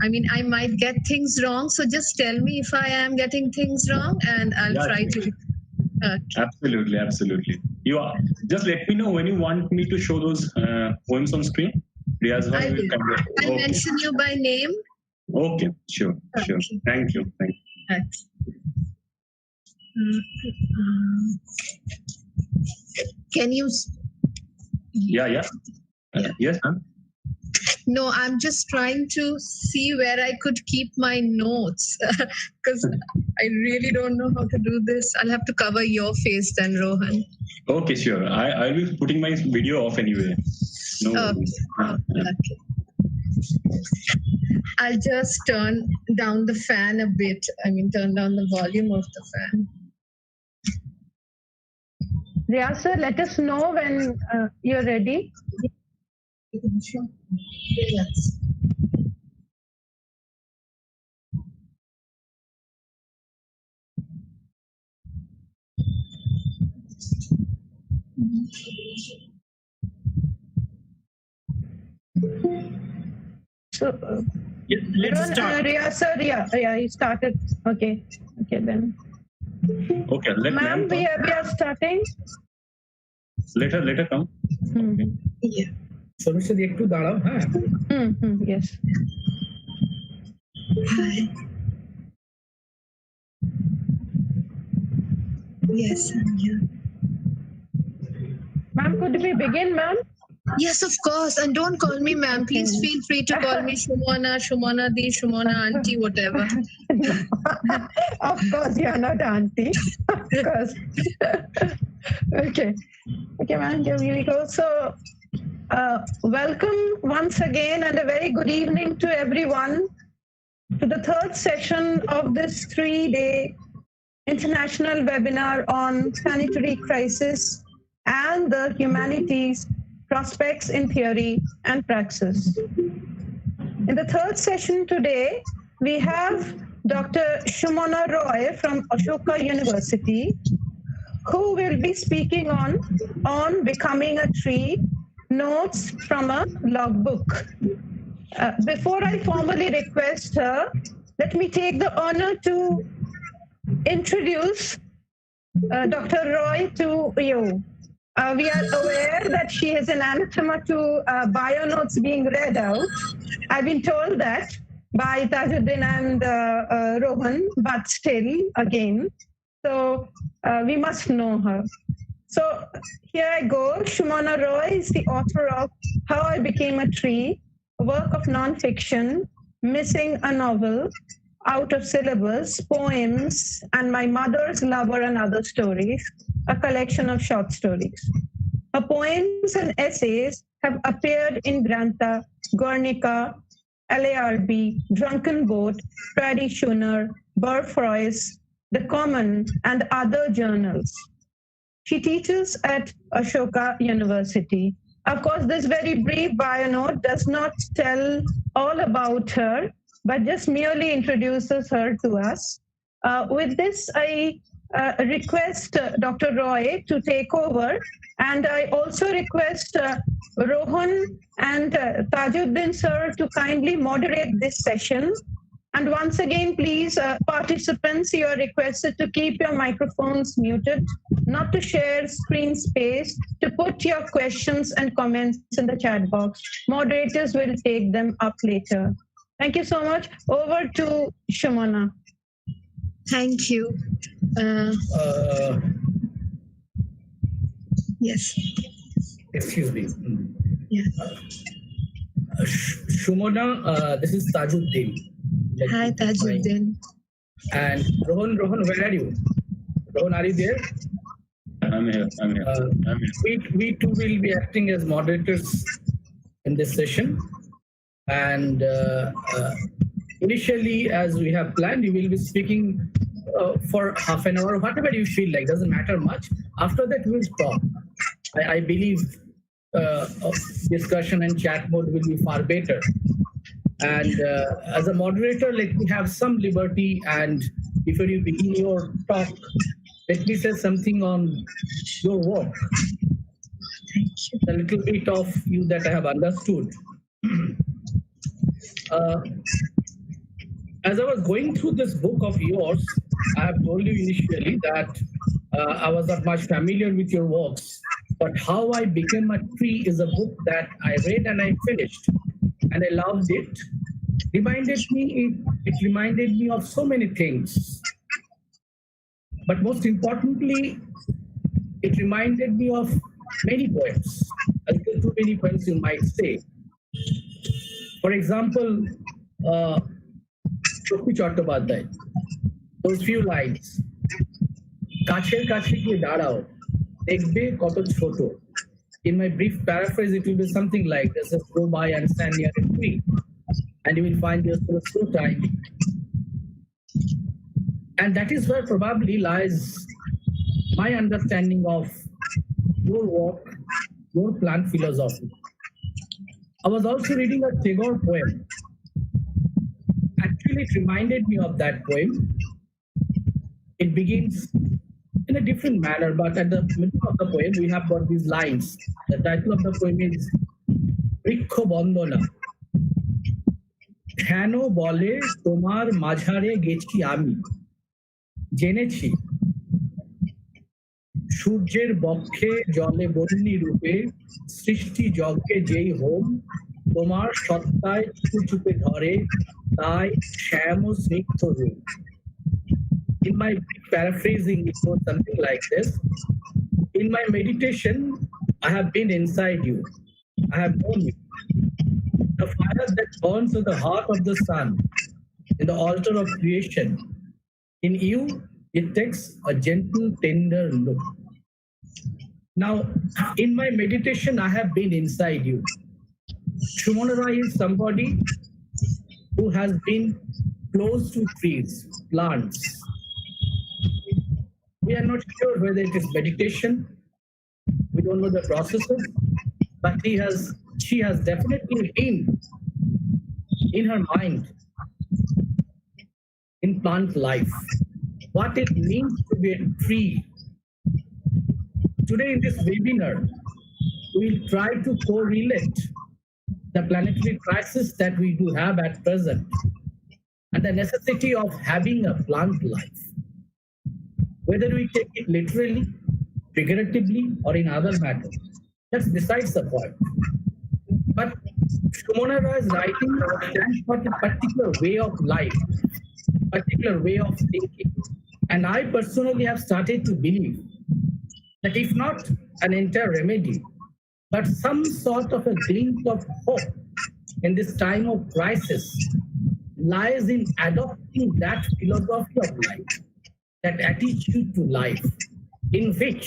I mean, I might get things wrong. So just tell me if I am getting things wrong, and I'll try to. Absolutely, absolutely. You are. Just let me know when you want me to show those poems on screen. Riyaz, I will. I'll mention you by name. Okay, sure. Thank you. Thanks. Can you? Yeah. Yes, ma'am. No, I'm just trying to see where I could keep my notes because I really don't know how to do this. I'll have to cover your face then, Rohan. Okay, sure. I'll be putting my video off anyway. No. Okay. I'll just turn down the fan a bit. I mean, turn down the volume of the fan. Riyaz sir, let us know when you're ready. Sure. Yes. So, let's start. Riyaz sir, yeah, he started. Okay, then. Okay, ma'am, we are starting. Later come. Okay. Yeah. Saraswati একটু দাঁড়াও, হ্যাঁ। Yes. Hi. Yes, I'm here. Ma'am, could we begin, ma'am? Yes, of course. And don't call me ma'am. Please feel free to call me Sumana di, Sumana auntie, whatever. Of course, you're not auntie. Of course. Okay, ma'am, here we go. So, welcome once again and a very good evening to everyone to the third session of this 3-day international webinar on sanitary crisis and the humanities, prospects in theory and praxis. In the third session today, we have Dr. Sumana Roy from Ashoka University, who will be speaking on becoming a tree, notes from a logbook. Before I formally request her, let me take the honor to introduce Dr. Roy to you. We are aware that she is an anathema to bio notes being read out. I've been told that by Tajuddin and Rohan, but still, again. So we must know her. So here I go. Sumana Roy is the author of How I Became a Tree, a work of nonfiction, Missing a Novel, Out of Syllabus, Poems, and My Mother's Lover and Other Stories, a collection of short stories. Her poems and essays have appeared in Granta, Guernica, LARB, Drunken Boat, Prairie Schooner, Burfroys, The Common, and other journals. She teaches at Ashoka University. Of course, this very brief bio note does not tell all about her, but just merely introduces her to us. With this, I request Dr. Roy to take over, and I also request Rohan and Tajuddin sir to kindly moderate this session. And once again, please, participants, you are requested to keep your microphones muted, not to share screen space, to put your questions and comments in the chat box. Moderators will take them up later. Thank you so much. Over to Sumana. Thank you. Yes. Excuse me. Yeah. Sumana, this is Tajuddin. Hi, Tajuddin. And Rohan, where are you? Rohan, are you there? I'm here. We too will be acting as moderators in this session. And initially, as we have planned, you will be speaking for half an hour, whatever you feel like, doesn't matter much. After that, we'll talk. I believe discussion and chat mode will be far better. And as a moderator, let me have some liberty, and before you begin your talk, let me say something on your work. A little bit of you that I have understood. as I was going through this book of yours, I have told you initially that I was not much familiar with your works. But How I Became a Tree is a book that I read and I finished, and I loved it. It reminded me of so many things. But most importantly, it reminded me of many poems. Too many poems, you might say. For example, Shokti Chattopadhyay, those few lines. কাছের কাছে গিয়ে দাঁড়াও দেখবে কত ছোট. In my brief paraphrase, it will be something like this: just go by and stand near a tree, and you will find yourself so tiny. And that is where probably lies my understanding of your work, your plant philosophy. I was also reading a Tagore poem. Actually, it reminded me of that poem. It begins in a different manner, but at the middle of the poem, we have got these lines. The title of the poem is Vriksho Bandana. কেন বলে তোমার মাঝারে গেছি আমি, জেনেছি সূর্যের বক্ষে জলে বন্যী রূপে সৃষ্টি যজ্ঞে যেই হোম তোমার সত্তায় চুপে চুপে ধরে তাই শ্যাম স্নিগ্ধ রূপ. In my paraphrasing, it goes something like this: in my meditation, I have been inside you. I have known you. The fire that burns in the heart of the sun, in the altar of creation. In you, it takes a gentle, tender look. Now, in my meditation, I have been inside you. Sumana Roy is somebody who has been close to trees, plants. We are not sure whether it is meditation. We don't know the processes, but she has definitely been in her mind in plant life, what it means to be a tree. Today in this webinar, we'll try to correlate the planetary crisis that we do have at present and the necessity of having a plant life. Whether we take it literally, figuratively, or in other matters, that's besides the point. But Sumana Roy is writing stands for a particular way of life, particular way of thinking. And I personally have started to believe that if not an entire remedy, but some sort of a glimpse of hope in this time of crisis lies in adopting that philosophy of life, that attitude to life, in which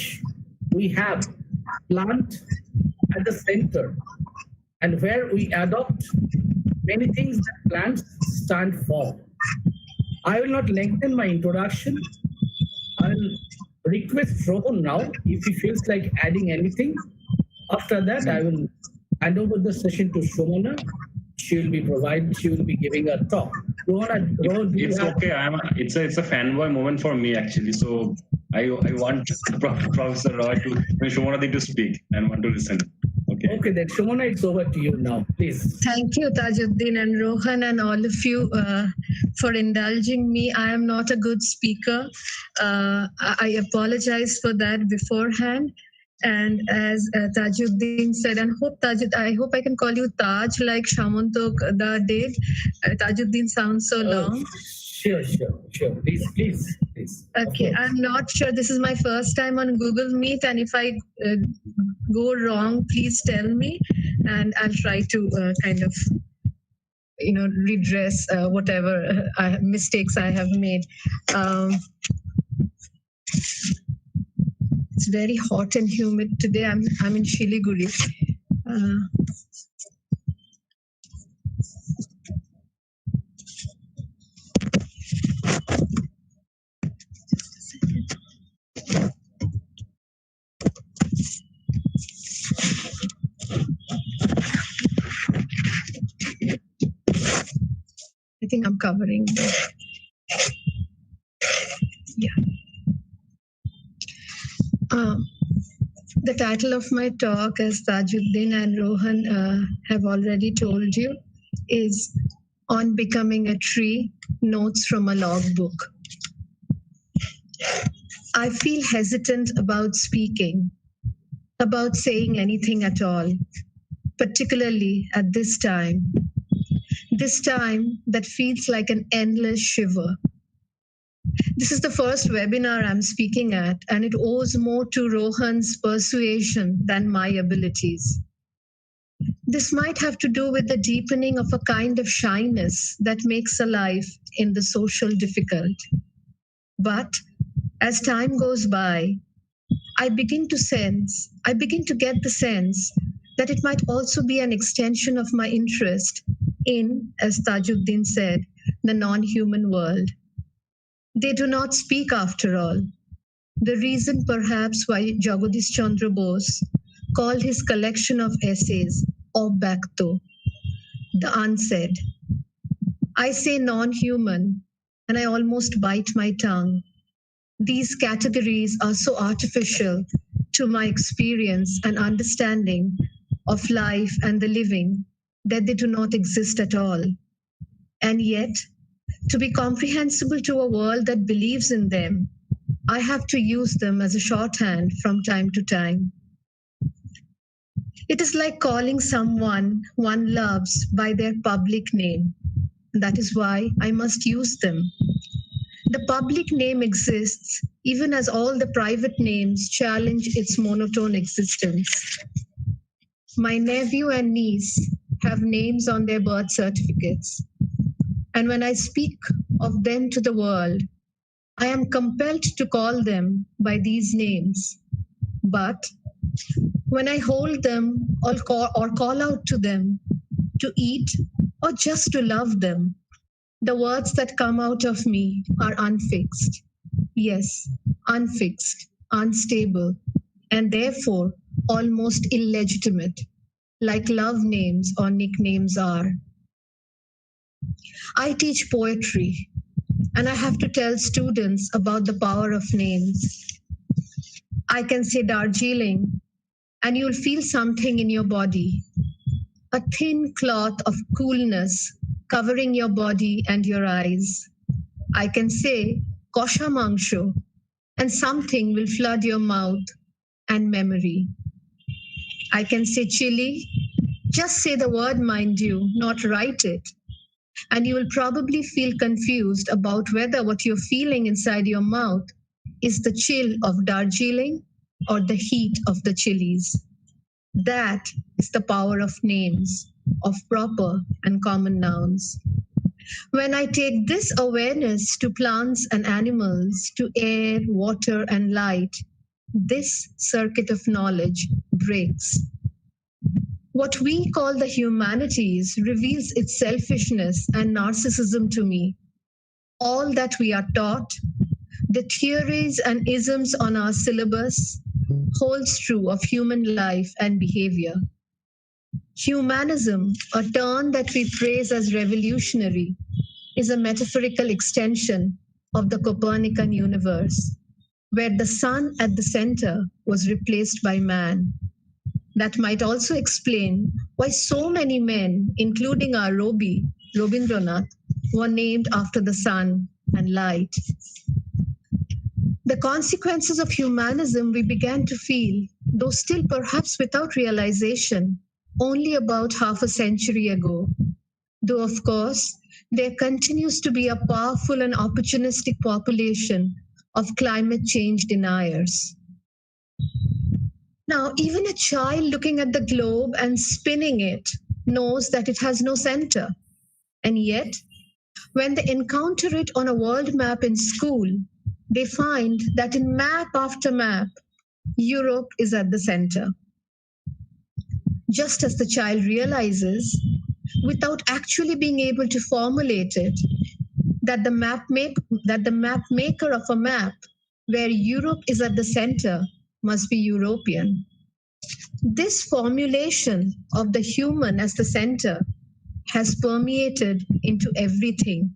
we have plant at the center, and where we adopt many things that plants stand for. I will not lengthen my introduction. I will request Rohan now if he feels like adding anything. After that, I will hand over the session to Sumana. She will be giving a talk. Rohan, it's okay. It's a fanboy moment for me actually. So I want Professor Roy to Sumana to speak and want to listen. Okay, then Sumana, it's over to you now, please. Thank you, Tajuddin and Rohan and all of you for indulging me. I am not a good speaker. I apologize for that beforehand. And as Tajuddin said, and I hope I can call you Taj like Shamantok Da did. Tajuddin sounds so long. Sure. Please. Okay, I'm not sure. This is my first time on Google Meet, and if I go wrong, please tell me, and I'll try to kind of, redress whatever mistakes I have made. It's very hot and humid today. I'm in Shiliguri. I think I'm covering. Yeah. The title of my talk, as Tajuddin and Rohan have already told you, is On becoming a tree, notes from a logbook. I feel hesitant about speaking, about saying anything at all, particularly at this time. This time that feels like an endless shiver. This is the first webinar I'm speaking at, and it owes more to Rohan's persuasion than my abilities. This might have to do with the deepening of a kind of shyness that makes a life in the social difficult. But as time goes by, I begin to get the sense that it might also be an extension of my interest in, as Tajuddin said, the non-human world. They do not speak after all. The reason perhaps why Jagadish Chandra Bose called his collection of essays Obacto, the unsaid. I say non-human, and I almost bite my tongue. These categories are so artificial to my experience and understanding of life and the living that they do not exist at all. And yet, to be comprehensible to a world that believes in them, I have to use them as a shorthand from time to time. It is like calling someone one loves by their public name. That is why I must use them. The public name exists even as all the private names challenge its monotone existence. My nephew and niece have names on their birth certificates. And when I speak of them to the world, I am compelled to call them by these names. But when I hold them or call out to them to eat or just to love them, the words that come out of me are unfixed. Yes, unfixed, unstable, and therefore almost illegitimate, like love names or nicknames are. I teach poetry, and I have to tell students about the power of names. I can say Darjeeling, and you'll feel something in your body, a thin cloth of coolness covering your body and your eyes. I can say Kosha Mangsho, and something will flood your mouth and memory. I can say chili, just say the word, mind you, not write it. And you will probably feel confused about whether what you're feeling inside your mouth is the chill of Darjeeling or the heat of the chilies. That is the power of names, of proper and common nouns. When I take this awareness to plants and animals, to air, water, and light, this circuit of knowledge breaks. What we call the humanities reveals its selfishness and narcissism to me. All that we are taught, the theories and isms on our syllabus, holds true of human life and behavior. Humanism, a term that we praise as revolutionary, is a metaphorical extension of the Copernican universe, where the sun at the center was replaced by man. That might also explain why so many men, including our Robi, Robindranath, were named after the sun and light. The consequences of humanism we began to feel, though still perhaps without realization, only about half a century ago. Though, of course, there continues to be a powerful and opportunistic population of climate change deniers. Now, even a child looking at the globe and spinning it knows that it has no center. And yet, when they encounter it on a world map in school, they find that in map after map, Europe is at the center. Just as the child realizes, without actually being able to formulate it, that the map maker of a map where Europe is at the center must be European. This formulation of the human as the center has permeated into everything.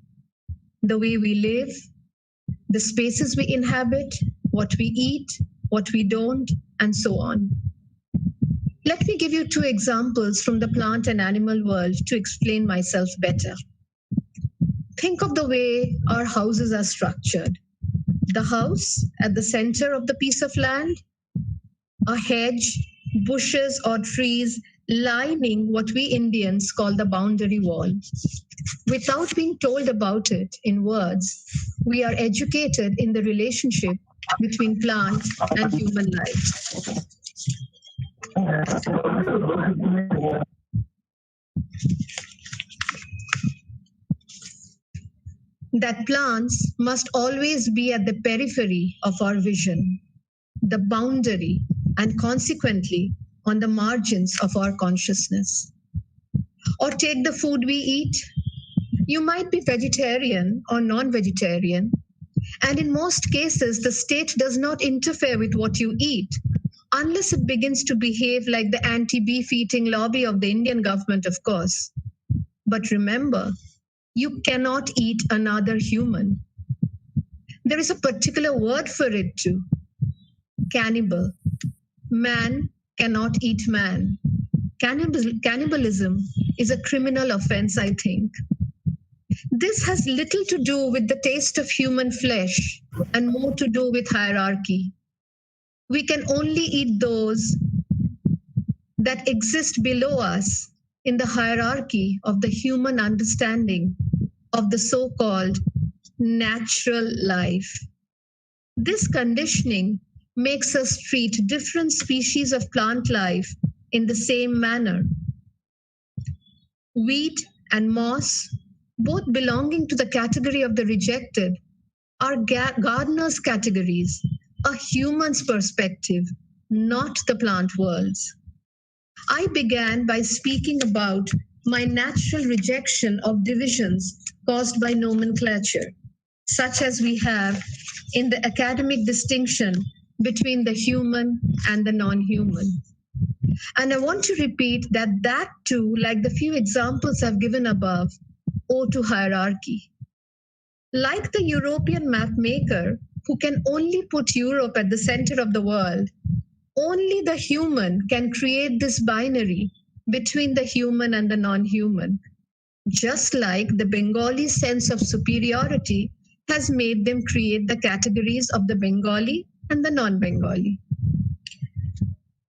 The way we live, the spaces we inhabit, what we eat, what we don't, and so on. Let me give you two examples from the plant and animal world to explain myself better. think of the way our houses are structured. The house at the center of the piece of land, a hedge, bushes, or trees lining what we Indians call the boundary wall. Without being told about it in words, we are educated in the relationship between plant and human life. That plants must always be at the periphery of our vision, the boundary, and consequently on the margins of our consciousness. Or take the food we eat. You might be vegetarian or non-vegetarian, and in most cases, the state does not interfere with what you eat unless it begins to behave like the anti-beef eating lobby of the Indian government, of course. But remember, you cannot eat another human. There is a particular word for it too. Cannibal. Man cannot eat man. Cannibalism is a criminal offense, I think. This has little to do with the taste of human flesh and more to do with hierarchy. We can only eat those that exist below us in the hierarchy of the human understanding of the so-called natural life. This conditioning makes us treat different species of plant life in the same manner. Wheat and moss, both belonging to the category of the rejected, are gardener's categories, a human's perspective, not the plant world's. I began by speaking about my natural rejection of divisions caused by nomenclature, such as we have in the academic distinction between the human and the non-human. And I want to repeat that too, like the few examples I've given above, owe to hierarchy. Like the European map maker, who can only put Europe at the center of the world, only the human can create this binary between the human and the non-human, just like the Bengali sense of superiority has made them create the categories of the Bengali and the non-Bengali.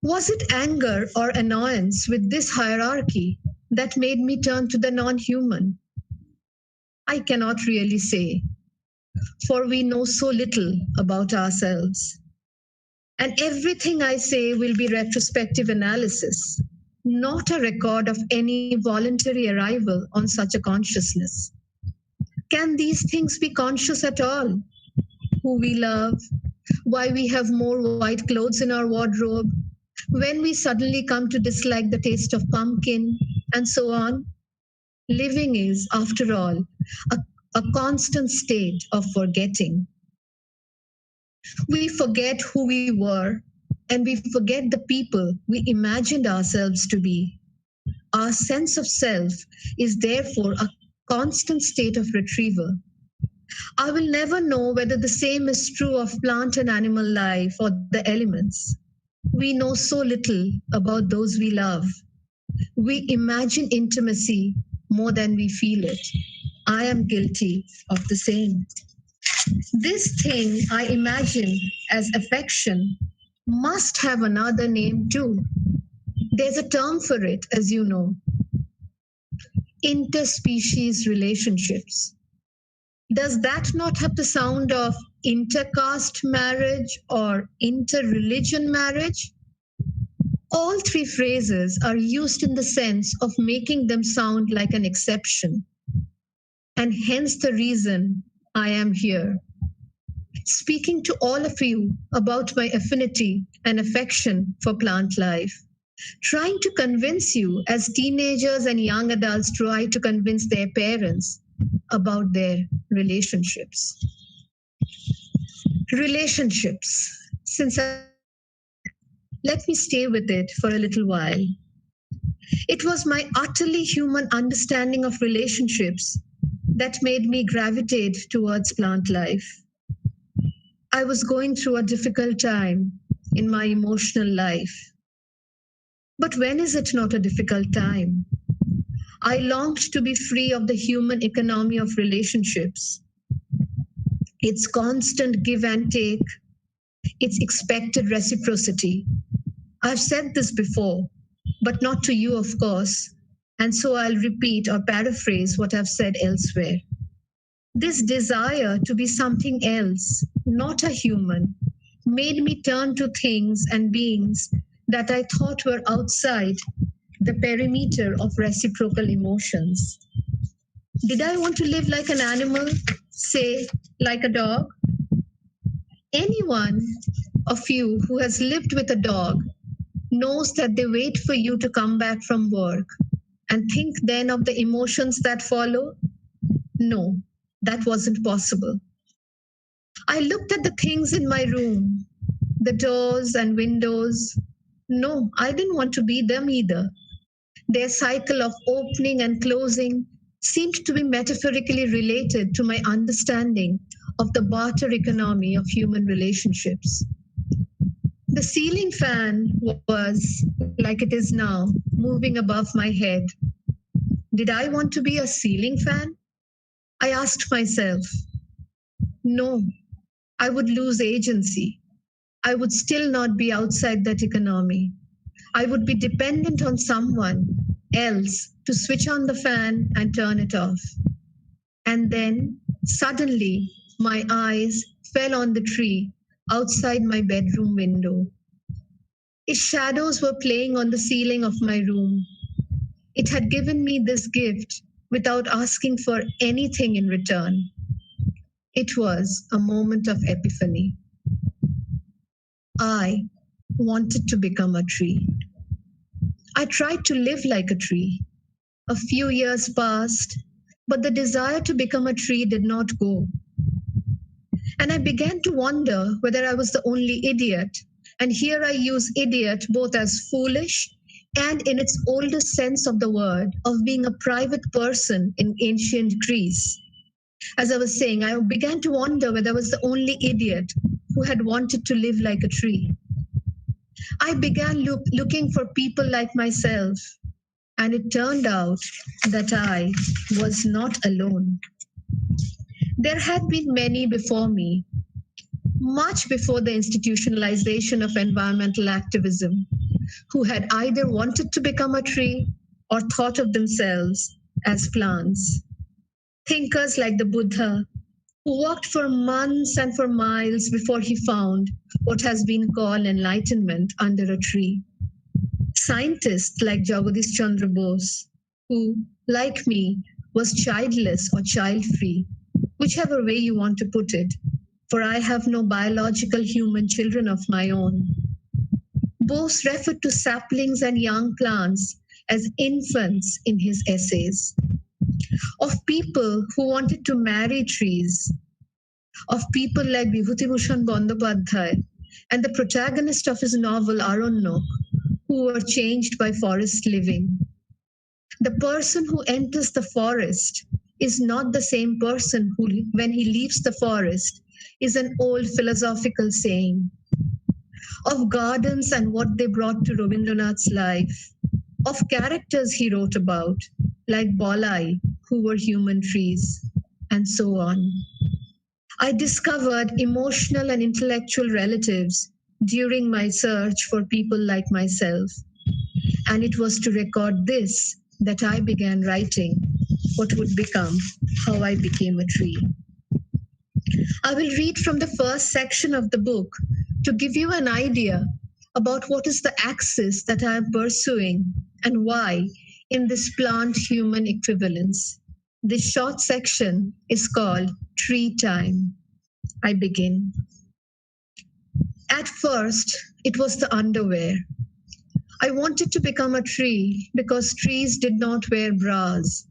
Was it anger or annoyance with this hierarchy that made me turn to the non-human? I cannot really say, for we know so little about ourselves. And everything I say will be retrospective analysis, not a record of any voluntary arrival on such a consciousness. Can these things be conscious at all? Who we love, why we have more white clothes in our wardrobe, when we suddenly come to dislike the taste of pumpkin, and so on? Living is, after all, a constant state of forgetting. We forget who we were, and we forget the people we imagined ourselves to be. Our sense of self is therefore a constant state of retrieval. I will never know whether the same is true of plant and animal life or the elements. We know so little about those we love. We imagine intimacy more than we feel it. I am guilty of the same. This thing I imagine as affection must have another name too. There's a term for it, as you know. Interspecies relationships. Does that not have the sound of intercaste marriage or interreligion marriage? All three phrases are used in the sense of making them sound like an exception. And hence the reason I am here, speaking to all of you about my affinity and affection for plant life, trying to convince you as teenagers and young adults try to convince their parents about their relationships. Relationships. Let me stay with it for a little while. It was my utterly human understanding of relationships that made me gravitate towards plant life. I was going through a difficult time in my emotional life. But when is it not a difficult time? I longed to be free of the human economy of relationships, its constant give and take, its expected reciprocity. I've said this before, but not to you, of course, and so I'll repeat or paraphrase what I've said elsewhere. This desire to be something else, not a human, made me turn to things and beings that I thought were outside the perimeter of reciprocal emotions. Did I want to live like an animal, say, like a dog? Anyone of you who has lived with a dog knows that they wait for you to come back from work and think then of the emotions that follow? No, that wasn't possible. I looked at the things in my room, the doors and windows. No, I didn't want to be them either. Their cycle of opening and closing seemed to be metaphorically related to my understanding of the barter economy of human relationships. The ceiling fan was, like it is now, moving above my head. Did I want to be a ceiling fan? I asked myself. No, I would lose agency. I would still not be outside that economy. I would be dependent on someone else to switch on the fan and turn it off. And then, suddenly, my eyes fell on the tree outside my bedroom window. Its shadows were playing on the ceiling of my room. It had given me this gift without asking for anything in return. It was a moment of epiphany. I wanted to become a tree. I tried to live like a tree. A few years passed, but the desire to become a tree did not go. And I began to wonder whether I was the only idiot. And here I use idiot both as foolish and in its oldest sense of the word, of being a private person in ancient Greece. As I was saying, I began to wonder whether I was the only idiot who had wanted to live like a tree. I began looking for people like myself, and it turned out that I was not alone. There had been many before me, much before the institutionalization of environmental activism, who had either wanted to become a tree or thought of themselves as plants. Thinkers like the Buddha, who walked for months and for miles before he found what has been called enlightenment under a tree. Scientists like Jagadish Chandra Bose, who, like me, was childless or child-free, whichever way you want to put it, for I have no biological human children of my own. Bose referred to saplings and young plants as infants in his essays. Of people who wanted to marry trees, of people like Vibhutibhushan Bandyopadhyay and the protagonist of his novel Aranyok, who were changed by forest living. The person who enters the forest is not the same person who, when he leaves the forest, is an old philosophical saying. Of gardens and what they brought to Rabindranath's life, of characters he wrote about, like Bolai, who were human trees, and so on. I discovered emotional and intellectual relatives during my search for people like myself, and it was to record this that I began writing what would become How I Became a Tree. I will read from the first section of the book to give you an idea about what is the axis that I am pursuing and why in this plant-human equivalence. This short section is called Tree Time. I begin. At first, it was the underwear. I wanted to become a tree because trees did not wear bras.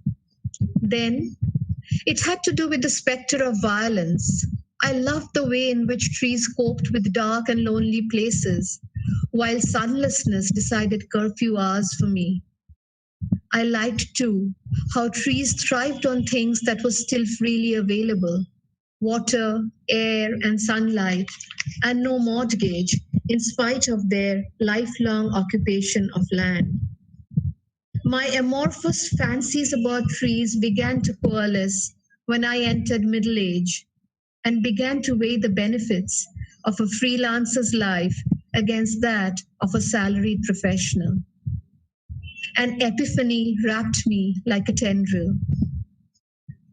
Then, it had to do with the specter of violence. I loved the way in which trees coped with dark and lonely places, while sunlessness decided curfew hours for me. I liked, too, how trees thrived on things that were still freely available: water, air, and sunlight, and no mortgage, in spite of their lifelong occupation of land. My amorphous fancies about trees began to coalesce when I entered middle age and began to weigh the benefits of a freelancer's life against that of a salaried professional. An epiphany wrapped me like a tendril.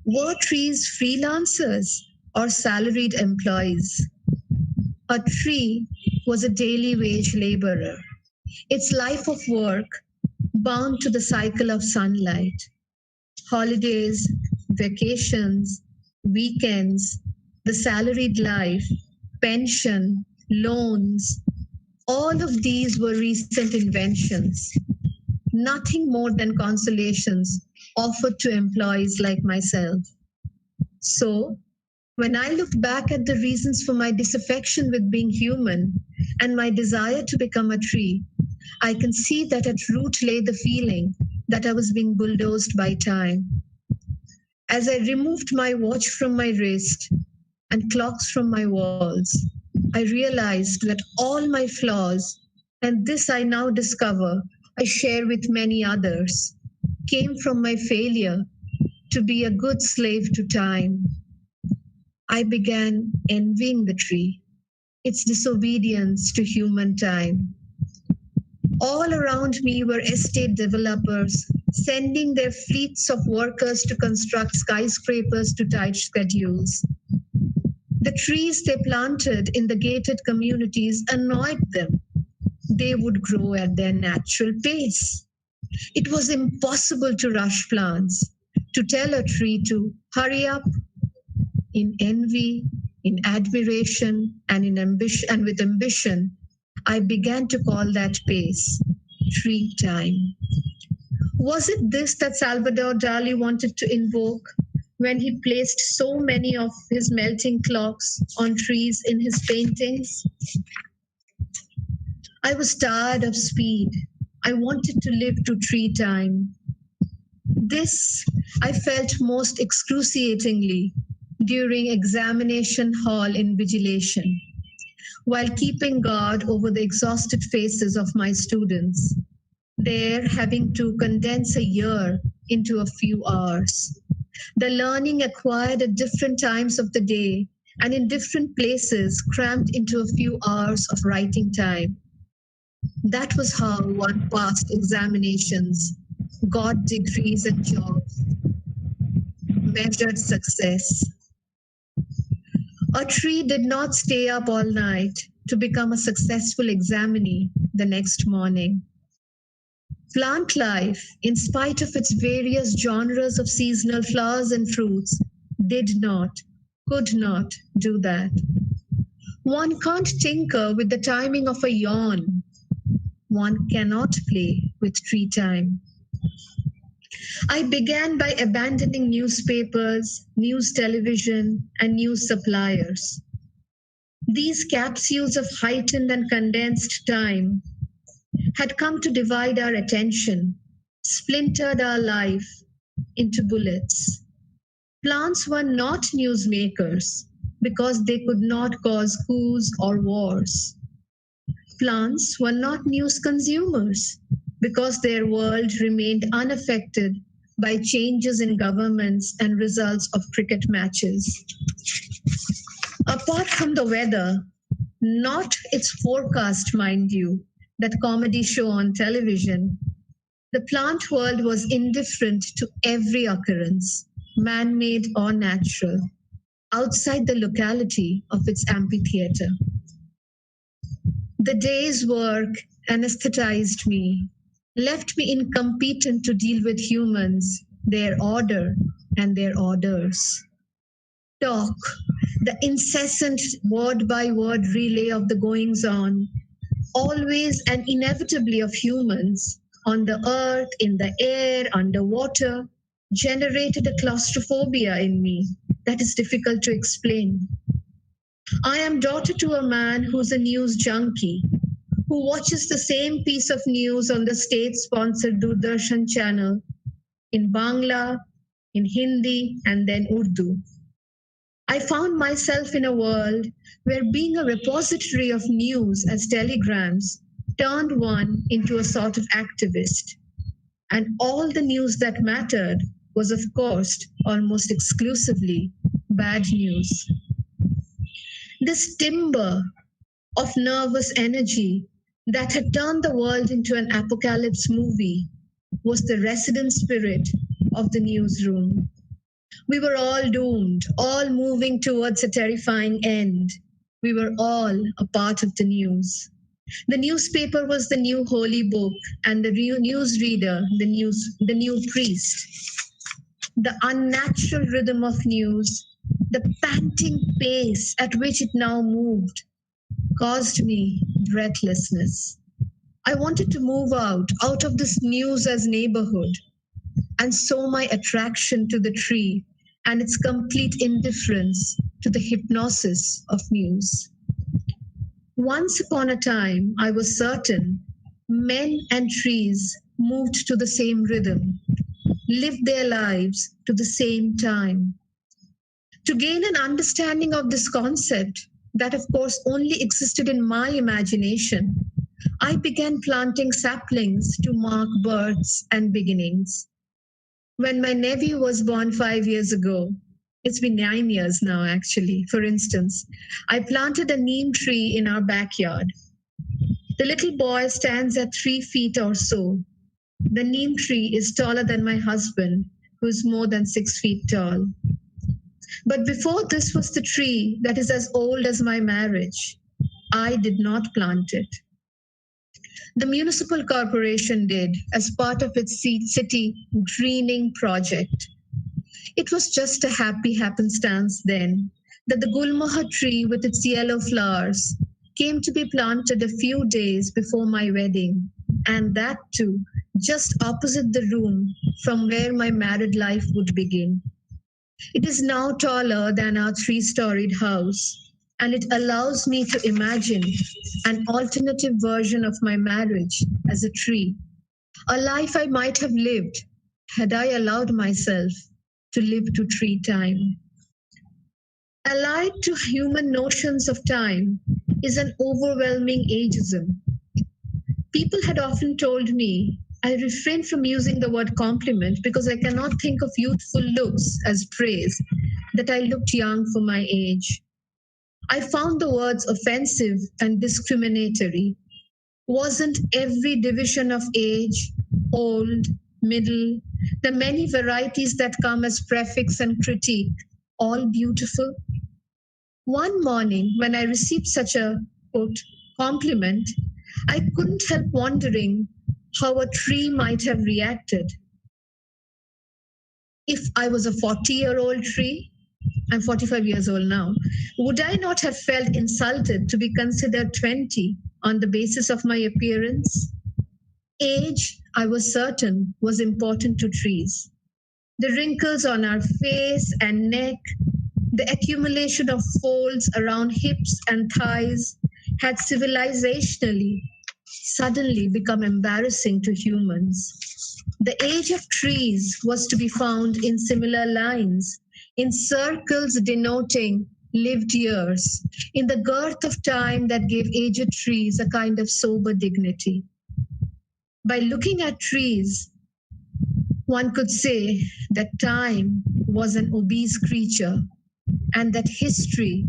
Were trees freelancers or salaried employees? A tree was a daily wage laborer, its life of work bound to the cycle of sunlight. Holidays, vacations, weekends, the salaried life, pension, loans, all of these were recent inventions, nothing more than consolations offered to employees like myself. So, when I look back at the reasons for my disaffection with being human and my desire to become a tree, I can see that at root lay the feeling that I was being bulldozed by time. As I removed my watch from my wrist and clocks from my walls, I realized that all my flaws, and this I now discover I share with many others, came from my failure to be a good slave to time. I began envying the tree, its disobedience to human time. All around me were estate developers sending their fleets of workers to construct skyscrapers to tight schedules. The trees they planted in the gated communities annoyed them. They would grow at their natural pace. It was impossible to rush plants, to tell a tree to hurry up. In envy, in admiration, and in ambition, and with ambition, I began to call that pace tree time. Was it this that Salvador Dali wanted to invoke when he placed so many of his melting clocks on trees in his paintings? I was tired of speed. I wanted to live to tree time. This I felt most excruciatingly during examination hall invigilation, while keeping guard over the exhausted faces of my students, there having to condense a year into a few hours. The learning acquired at different times of the day and in different places crammed into a few hours of writing time. That was how one passed examinations, got degrees and jobs, measured success. A tree did not stay up all night to become a successful examinee the next morning. Plant life, in spite of its various genres of seasonal flowers and fruits, did not, could not do that. One can't tinker with the timing of a yawn. One cannot play with tree time. I began by abandoning newspapers, news television, and news suppliers. These capsules of heightened and condensed time had come to divide our attention, splintered our life into bullets. Plants were not newsmakers because they could not cause coups or wars. Plants were not news consumers because their world remained unaffected by changes in governments and results of cricket matches. Apart from the weather, not its forecast, mind you, that comedy show on television, the plant world was indifferent to every occurrence, man-made or natural, outside the locality of its amphitheater. The day's work anesthetized me, left me incompetent to deal with humans, their order, and their orders. Talk, the incessant word-by-word relay of the goings-on, always and inevitably of humans, on the earth, in the air, underwater, generated a claustrophobia in me that is difficult to explain. I am daughter to a man who's a news junkie, who watches the same piece of news on the state-sponsored Doordarshan channel in Bangla, in Hindi, and then Urdu. I found myself in a world where being a repository of news as telegrams turned one into a sort of activist. And all the news that mattered was, of course, almost exclusively bad news. This timber of nervous energy that had turned the world into an apocalypse movie was the resident spirit of the newsroom. We were all doomed, all moving towards a terrifying end. We were all a part of the news. The newspaper was the new holy book, and the newsreader, the new priest. The unnatural rhythm of news, the panting pace at which it now moved, caused me breathlessness. I wanted to move out of this news as neighborhood, and so my attraction to the tree and its complete indifference to the hypnosis of news. Once upon a time, I was certain men and trees moved to the same rhythm, lived their lives to the same time. To gain an understanding of this concept, that of course only existed in my imagination, I began planting saplings to mark births and beginnings. When my nephew was born 5 years ago, it's been 9 years now actually, for instance, I planted a neem tree in our backyard. The little boy stands at 3 feet or so. The neem tree is taller than my husband, who is more than 6 feet tall. But before this was the tree that is as old as my marriage. I did not plant it. The municipal corporation did as part of its city greening project. It was just a happy happenstance then that the Gulmohar tree with its yellow flowers came to be planted a few days before my wedding, and that too just opposite the room from where my married life would begin. It is now taller than our 3-storied house, and it allows me to imagine an alternative version of my marriage as a tree, a life I might have lived had I allowed myself to live to tree time. Allied to human notions of time is an overwhelming ageism. People had often told me I refrain from using the word compliment because I cannot think of youthful looks as praise, that I looked young for my age. I found the words offensive and discriminatory. Wasn't every division of age, old, middle, the many varieties that come as prefix and critique, all beautiful? One morning, when I received such a quote, compliment, I couldn't help wondering how a tree might have reacted. If I was a 40-year-old tree, I'm 45 years old now, would I not have felt insulted to be considered 20 on the basis of my appearance? Age, I was certain, was important to trees. The wrinkles on our face and neck, the accumulation of folds around hips and thighs had civilizationally suddenly become embarrassing to humans. The age of trees was to be found in similar lines, in circles denoting lived years, in the girth of time that gave aged trees a kind of sober dignity. By looking at trees, one could say that time was an obese creature, and that history,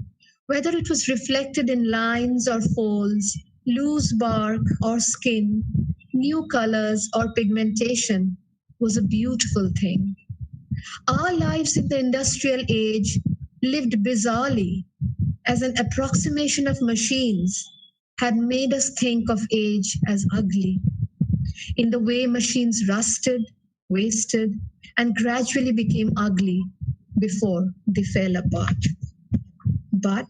whether it was reflected in lines or folds, loose bark or skin, new colors or pigmentation, was a beautiful thing. Our lives in the industrial age lived bizarrely as an approximation of machines had made us think of age as ugly. In the way machines rusted, wasted, and gradually became ugly before they fell apart. But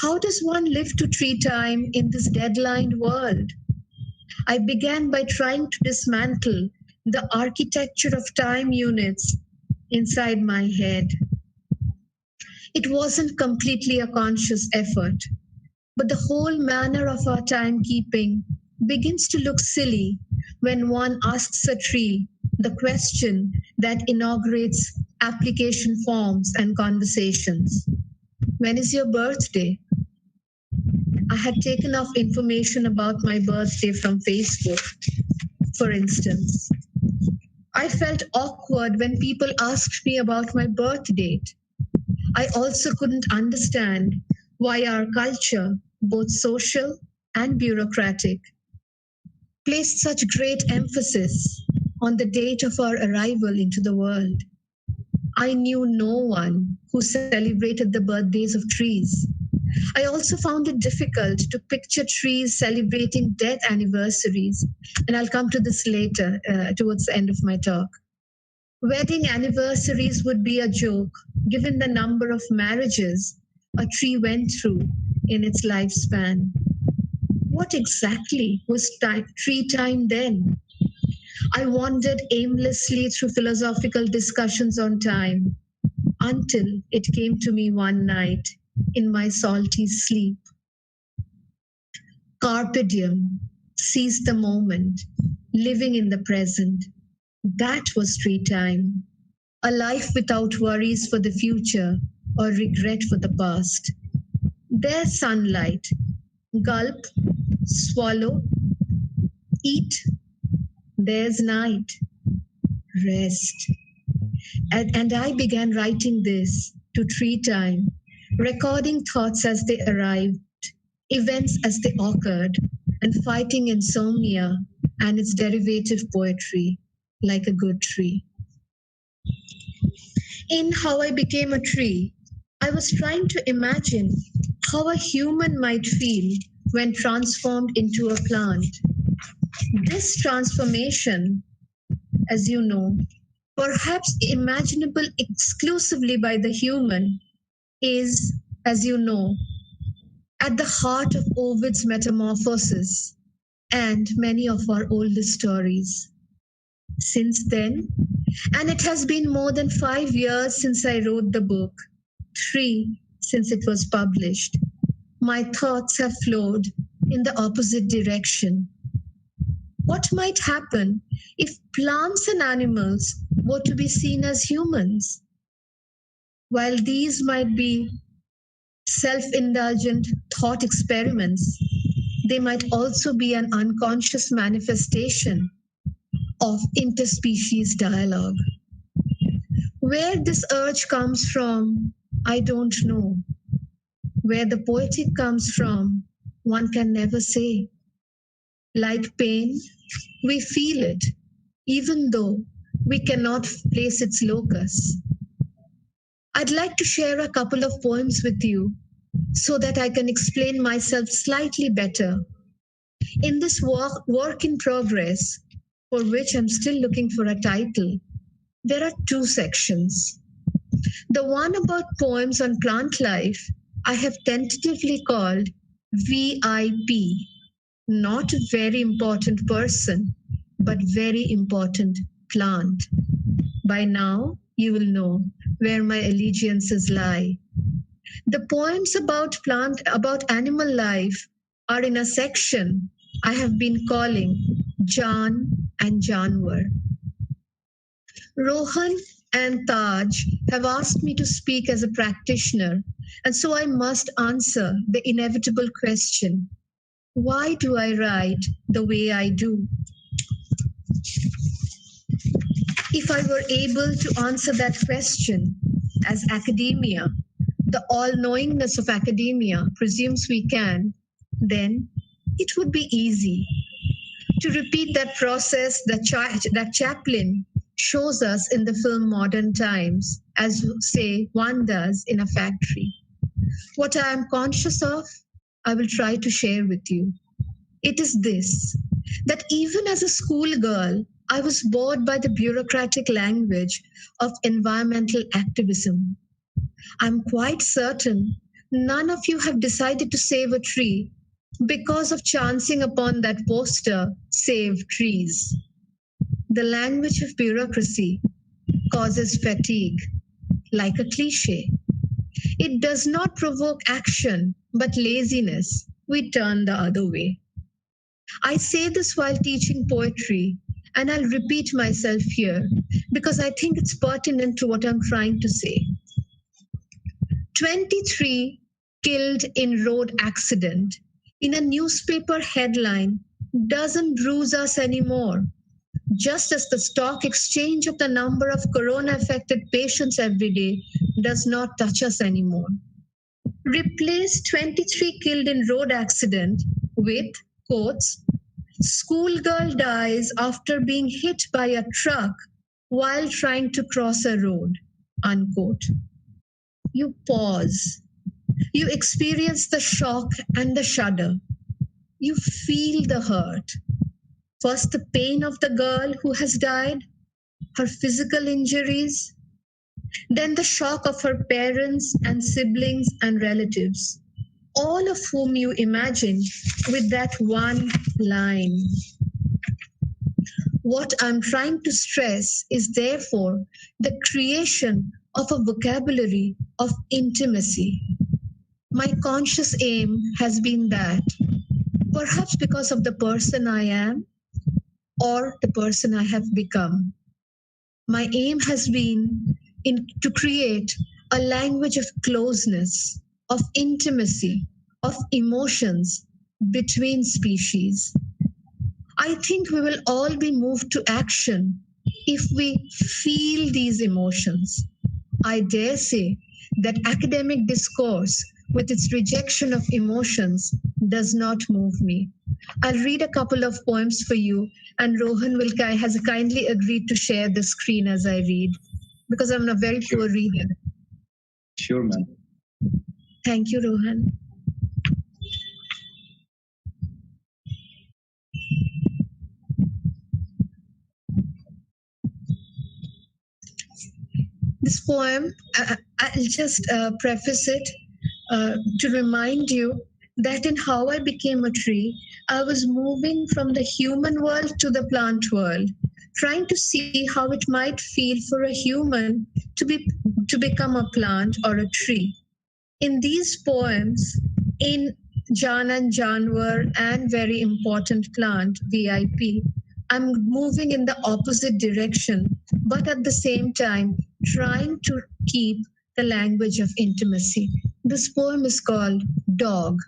how does one live to tree time in this deadlined world? I began by trying to dismantle the architecture of time units inside my head. It wasn't completely a conscious effort, but the whole manner of our timekeeping begins to look silly when one asks a tree the question that inaugurates application forms and conversations. When is your birthday? I had taken off information about my birthday from Facebook, for instance. I felt awkward when people asked me about my birth date. I also couldn't understand why our culture, both social and bureaucratic, placed such great emphasis on the date of our arrival into the world. I knew no one who celebrated the birthdays of trees. I also found it difficult to picture trees celebrating death anniversaries, and I'll come to this later towards the end of my talk. Wedding anniversaries would be a joke given the number of marriages a tree went through in its lifespan. What exactly was tree time then? I wandered aimlessly through philosophical discussions on time until it came to me one night in my salty sleep. Carpe diem, seize the moment, living in the present. That was tree time. A life without worries for the future or regret for the past. There's sunlight. Gulp, swallow, eat. There's night. Rest. And I began writing this to tree time, recording thoughts as they arrived, events as they occurred, and fighting insomnia and its derivative poetry like a good tree. In How I Became a Tree, I was trying to imagine how a human might feel when transformed into a plant. This transformation, as you know, perhaps imaginable exclusively by the human, is, as you know, at the heart of Ovid's Metamorphosis and many of our oldest stories. Since then, and it has been more than 5 years since I wrote the book, 3 since it was published, my thoughts have flowed in the opposite direction. What might happen if plants and animals were to be seen as humans? While these might be self-indulgent thought experiments, they might also be an unconscious manifestation of interspecies dialogue. Where this urge comes from, I don't know. Where the poetic comes from, one can never say. Like pain, we feel it, even though we cannot place its locus. I'd like to share a couple of poems with you so that I can explain myself slightly better. In this work in progress, for which I'm still looking for a title, there are 2 sections. The one about poems on plant life, I have tentatively called VIP, not very important person, but very important plant. By now, you will know where my allegiances lie. The poems about animal life are in a section I have been calling Jan and Janwar. Rohan and Taj have asked me to speak as a practitioner, and so I must answer the inevitable question, why do I write the way I do? If I were able to answer that question, as academia, the all-knowingness of academia presumes we can, then it would be easy to repeat that process that Chaplin shows us in the film Modern Times, as say one does in a factory. What I am conscious of, I will try to share with you. It is this, that even as a schoolgirl, I was bored by the bureaucratic language of environmental activism. I'm quite certain none of you have decided to save a tree because of chancing upon that poster, Save Trees. The language of bureaucracy causes fatigue, like a cliche. It does not provoke action, but laziness. We turn the other way. I say this while teaching poetry, and I'll repeat myself here because I think it's pertinent to what I'm trying to say. 23 killed in road accident in a newspaper headline doesn't bruise us anymore. just as the stock exchange of the number of corona affected patients every day does not touch us anymore. Replace 23 killed in road accident with, quotes, schoolgirl dies after being hit by a truck while trying to cross a road, unquote. You pause. You experience the shock and the shudder. You feel the hurt. First, the pain of the girl who has died, her physical injuries, then the shock of her parents and siblings and relatives, all of whom you imagine with that one line. What I'm trying to stress is therefore the creation of a vocabulary of intimacy. My conscious aim has been that, perhaps because of the person I am or the person I have become. My aim has been to create a language of closeness, of intimacy, of emotions between species. I think we will all be moved to action if we feel these emotions. I dare say that academic discourse, with its rejection of emotions, does not move me. I'll read a couple of poems for you, and Rohan has kindly agreed to share the screen as I read, because I'm a very poor reader. Sure, ma'am. Thank you, Rohan. This poem, I'll just preface it to remind you that in How I Became a Tree, I was moving from the human world to the plant world, trying to see how it might feel for a human to become a plant or a tree. In these poems, in Jan and Janwar and very important plant, VIP, I'm moving in the opposite direction, but at the same time, trying to keep the language of intimacy. This poem is called Dog.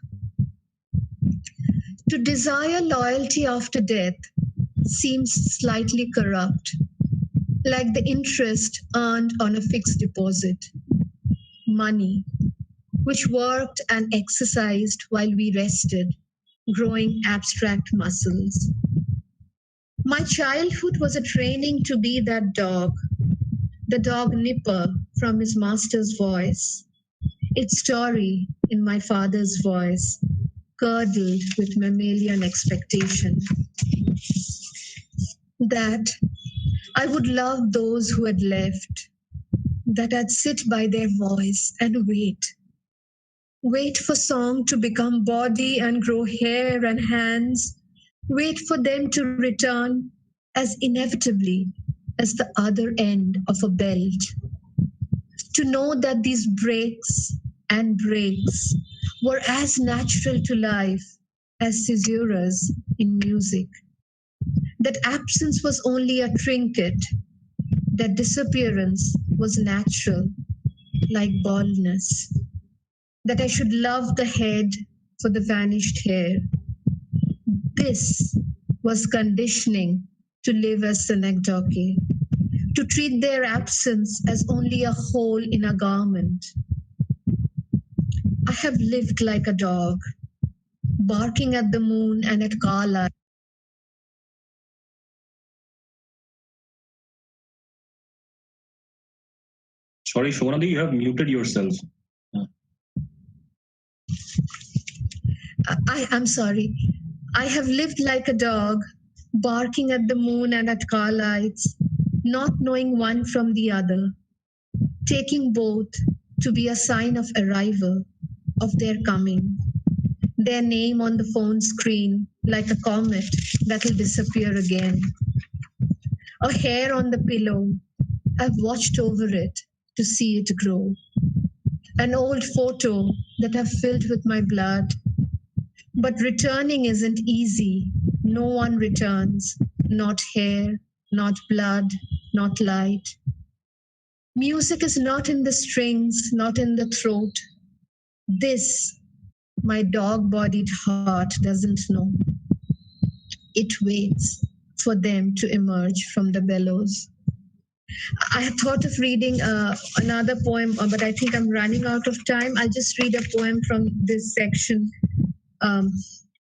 To desire loyalty after death seems slightly corrupt, like the interest earned on a fixed deposit. Money, which worked and exercised while we rested, growing abstract muscles. My childhood was a training to be that dog, the dog Nipper from his master's voice, its story in my father's voice, curdled with mammalian expectation. That I would love those who had left, that I'd sit by their voice and wait for song to become body and grow hair and hands, wait for them to return as inevitably as the other end of a belt. To know that these breaks and breaks were as natural to life as caesuras in music. That absence was only a trinket, that disappearance was natural, like baldness. That I should love the head for the vanished hair. This was conditioning to live as synecdoche, to treat their absence as only a hole in a garment. I have lived like a dog, barking at the moon and at Carlisle. Sorry, Shonadi, you have muted yourself. I'm sorry. I have lived like a dog, barking at the moon and at car lights, not knowing one from the other, taking both to be a sign of arrival, of their coming. Their name on the phone screen like a comet that'll disappear again. A hair on the pillow, I've watched over it to see it grow. An old photo that I've filled with my blood. But returning isn't easy. No one returns. Not hair, not blood, not light. Music is not in the strings, not in the throat. This, my dog-bodied heart doesn't know. It waits for them to emerge from the bellows. I had thought of reading another poem, but I think I'm running out of time. I'll just read a poem from this section um,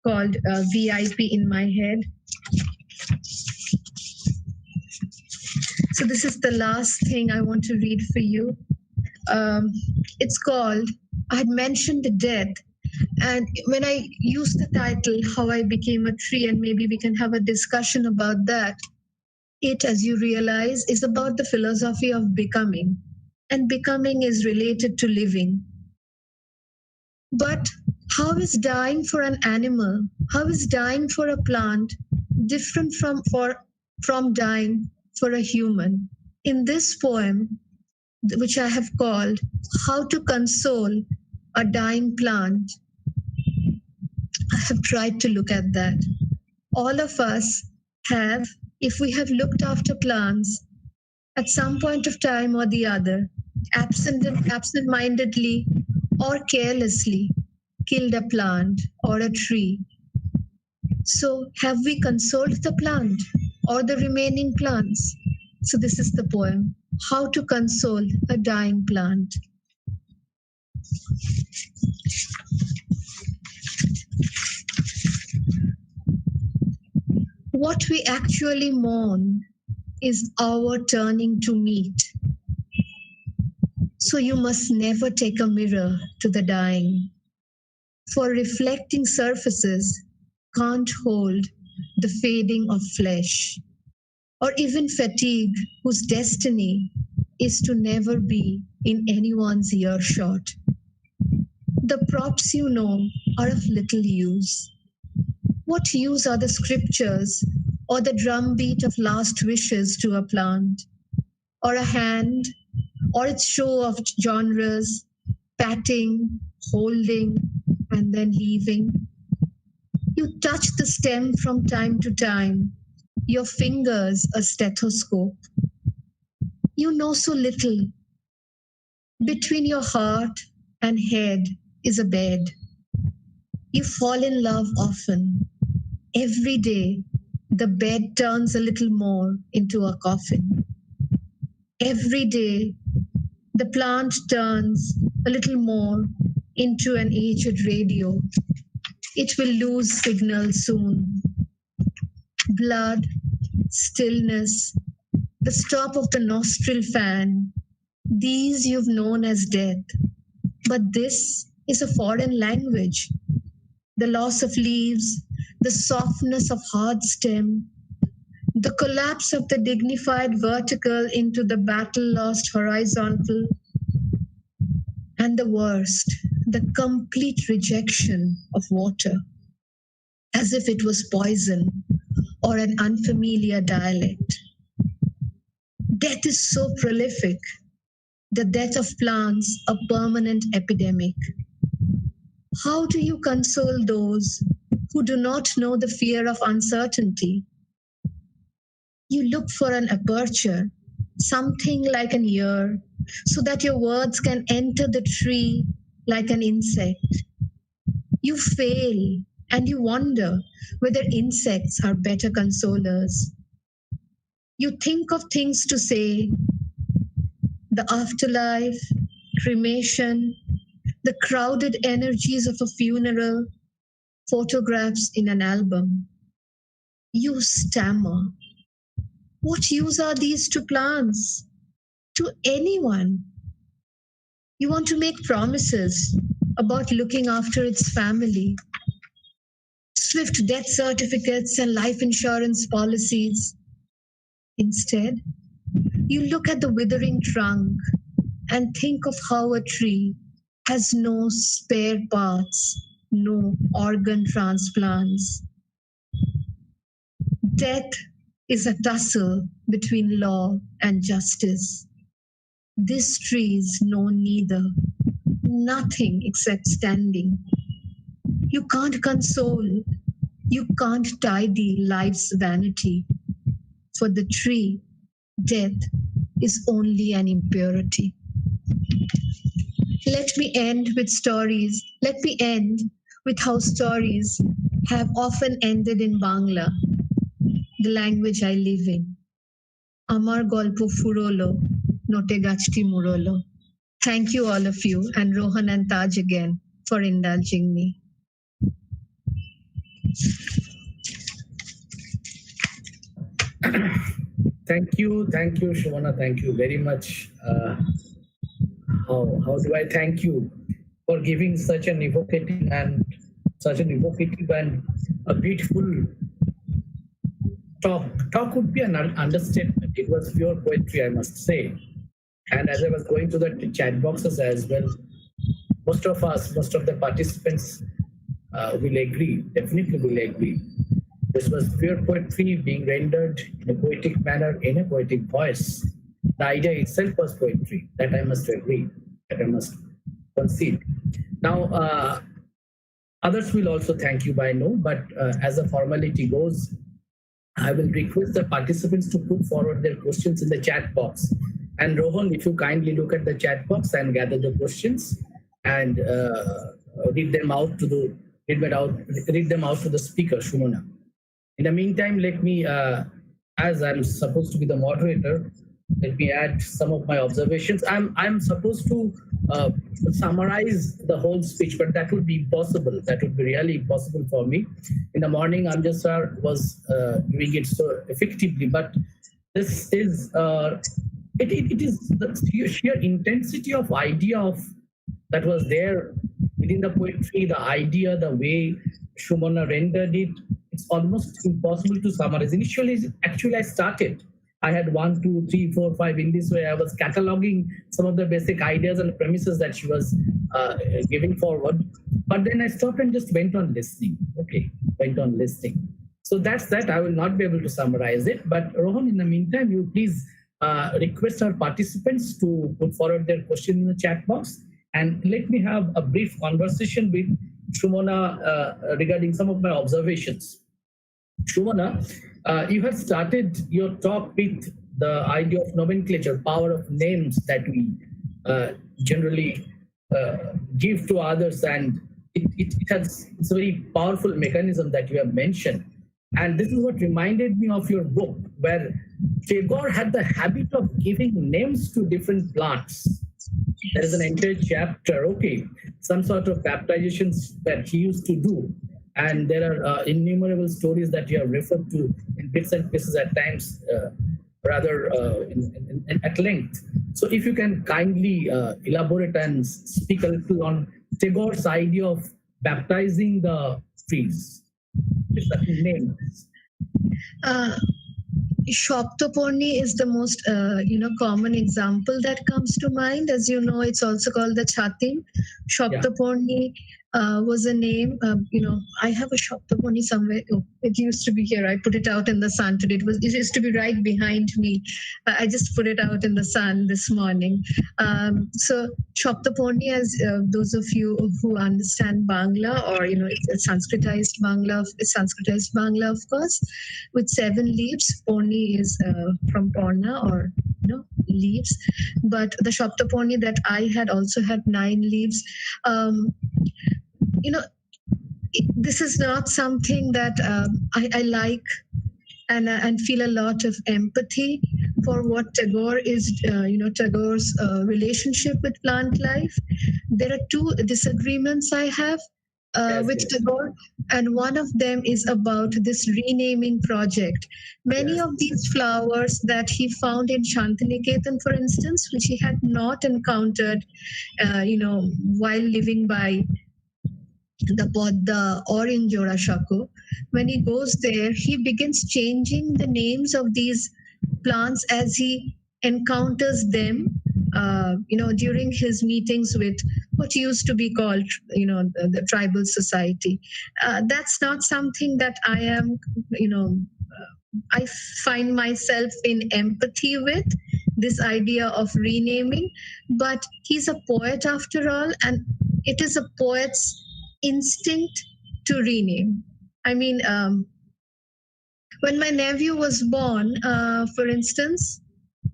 called VIP in My Head. So this is the last thing I want to read for you. It's called, I had mentioned the death. And when I used the title, How I Became a Tree, and maybe we can have a discussion about that, it, as you realize, is about the philosophy of becoming. And becoming is related to living. But how is dying for an animal, how is dying for a plant different from dying for a human? In this poem, which I have called How to Console a Dying Plant, I have tried to look at that. All of us have, if we have looked after plants at some point of time or the other, absent-mindedly or carelessly, killed a plant or a tree. So have we consoled the plant or the remaining plants? So this is the poem, How to Console a Dying Plant. What we actually mourn is our turning to meat. So you must never take a mirror to the dying, for reflecting surfaces can't hold the fading of flesh, or even fatigue, whose destiny is to never be in anyone's earshot. The props you know are of little use. What use are the scriptures or the drumbeat of last wishes to a plant, or a hand, or its show of genres, patting, holding, and then leaving? You touch the stem from time to time, your fingers a stethoscope. You know so little. Between your heart and head is a bed. You fall in love often. Every day, the bed turns a little more into a coffin. Every day, the plant turns a little more into an aged radio. It will lose signal soon. Blood, stillness, the stop of the nostril fan, these you've known as death. But this is a foreign language. The loss of leaves, the softness of hard stem, the collapse of the dignified vertical into the battle-lost horizontal, and the worst, the complete rejection of water, as if it was poison or an unfamiliar dialect. Death is so prolific, the death of plants a permanent epidemic. How do you console those who do not know the fear of uncertainty? You look for an aperture, something like an ear, so that your words can enter the tree like an insect. You fail and you wonder whether insects are better consolers. You think of things to say, the afterlife, cremation, the crowded energies of a funeral, photographs in an album. You stammer. What use are these to plants? To anyone? You want to make promises about looking after its family, swift death certificates and life insurance policies. Instead, you look at the withering trunk and think of how a tree has no spare parts, no organ transplants. Death is a tussle between law and justice. These trees know neither, nothing except standing. You can't console, you can't tidy life's vanity. For the tree, death is only an impurity. Let me end with stories. Let me end with how stories have often ended in Bangla. the language I live in. Amar golpo furolo, note gachti murolo. Thank you all of you, and Rohan and Taj again for indulging me. Thank you, Sumana. Thank you very much. How do I thank you for giving such an evocative and a beautiful talk. Talk would be an understatement. It was pure poetry, I must say. And as I was going to the chat boxes as well, most of the participants will agree, definitely will agree. This was pure poetry being rendered in a poetic manner, in a poetic voice. The idea itself was poetry. That I must agree, that I must concede. Now, others will also thank you by now, but as the formality goes, I will request the participants to put forward their questions in the chat box. And Rohan, if you kindly look at the chat box and gather the questions and read them out to the speaker, Sumana. In the meantime, let me, as I'm supposed to be the moderator, let me add some of my observations. I'm supposed to summarize the whole speech, but that would be impossible. That would be really impossible for me. In the morning, Amjad sir was doing it so effectively, but this is it is the sheer intensity of idea of that was there within the poetry, the idea, the way Sumana rendered it. It's almost impossible to summarize. Initially, actually, I started. I had 1, 2, 3, 4, 5 in this way. I was cataloging some of the basic ideas and premises that she was giving forward. But then I stopped and just went on listening. Okay, went on listening. So that's that. I will not be able to summarize it. But Rohan, in the meantime, you please request our participants to put forward their question in the chat box. And let me have a brief conversation with Sumana regarding some of my observations. Sumana, you have started your talk with the idea of nomenclature, power of names that we generally give to others, and it's a very powerful mechanism that you have mentioned. And this is what reminded me of your book, where Tagore had the habit of giving names to different plants. There is an entire chapter, okay, some sort of baptizations that he used to do. And there are innumerable stories that you have referred to in bits and pieces at times, rather at length. So if you can kindly elaborate and speak a little on Tagore's idea of baptizing the trees. Names. Shoptoporni is the most common example that comes to mind. As you know, it's also called the Chatim. Shoptoporni was a name. I have a Shoptoporni somewhere. Oh, it used to be here. I put it out in the sun today. It used to be right behind me. I just put it out in the sun this morning. So Shoptoporni, as those of you who understand Bangla, or it's Sanskritized Bangla, of course, with 7 leaves. Porni is from Porna, or leaves. But the Shoptoporni that I had also had 9 leaves. This is not something that I like, and feel a lot of empathy for what Tagore is, Tagore's relationship with plant life. There are 2 disagreements I have with Tagore, and one of them is about this renaming project. Many of these flowers that he found in Shantiniketan, for instance, which he had not encountered, while living by the Bodda or in Jorashako, when he goes there, he begins changing the names of these plants as he encounters them, during his meetings with what used to be called, the tribal society. That's not something that I am, I find myself in empathy with, this idea of renaming. But he's a poet after all, and it is a poet's instinct to rename. I mean, when my nephew was born, for instance,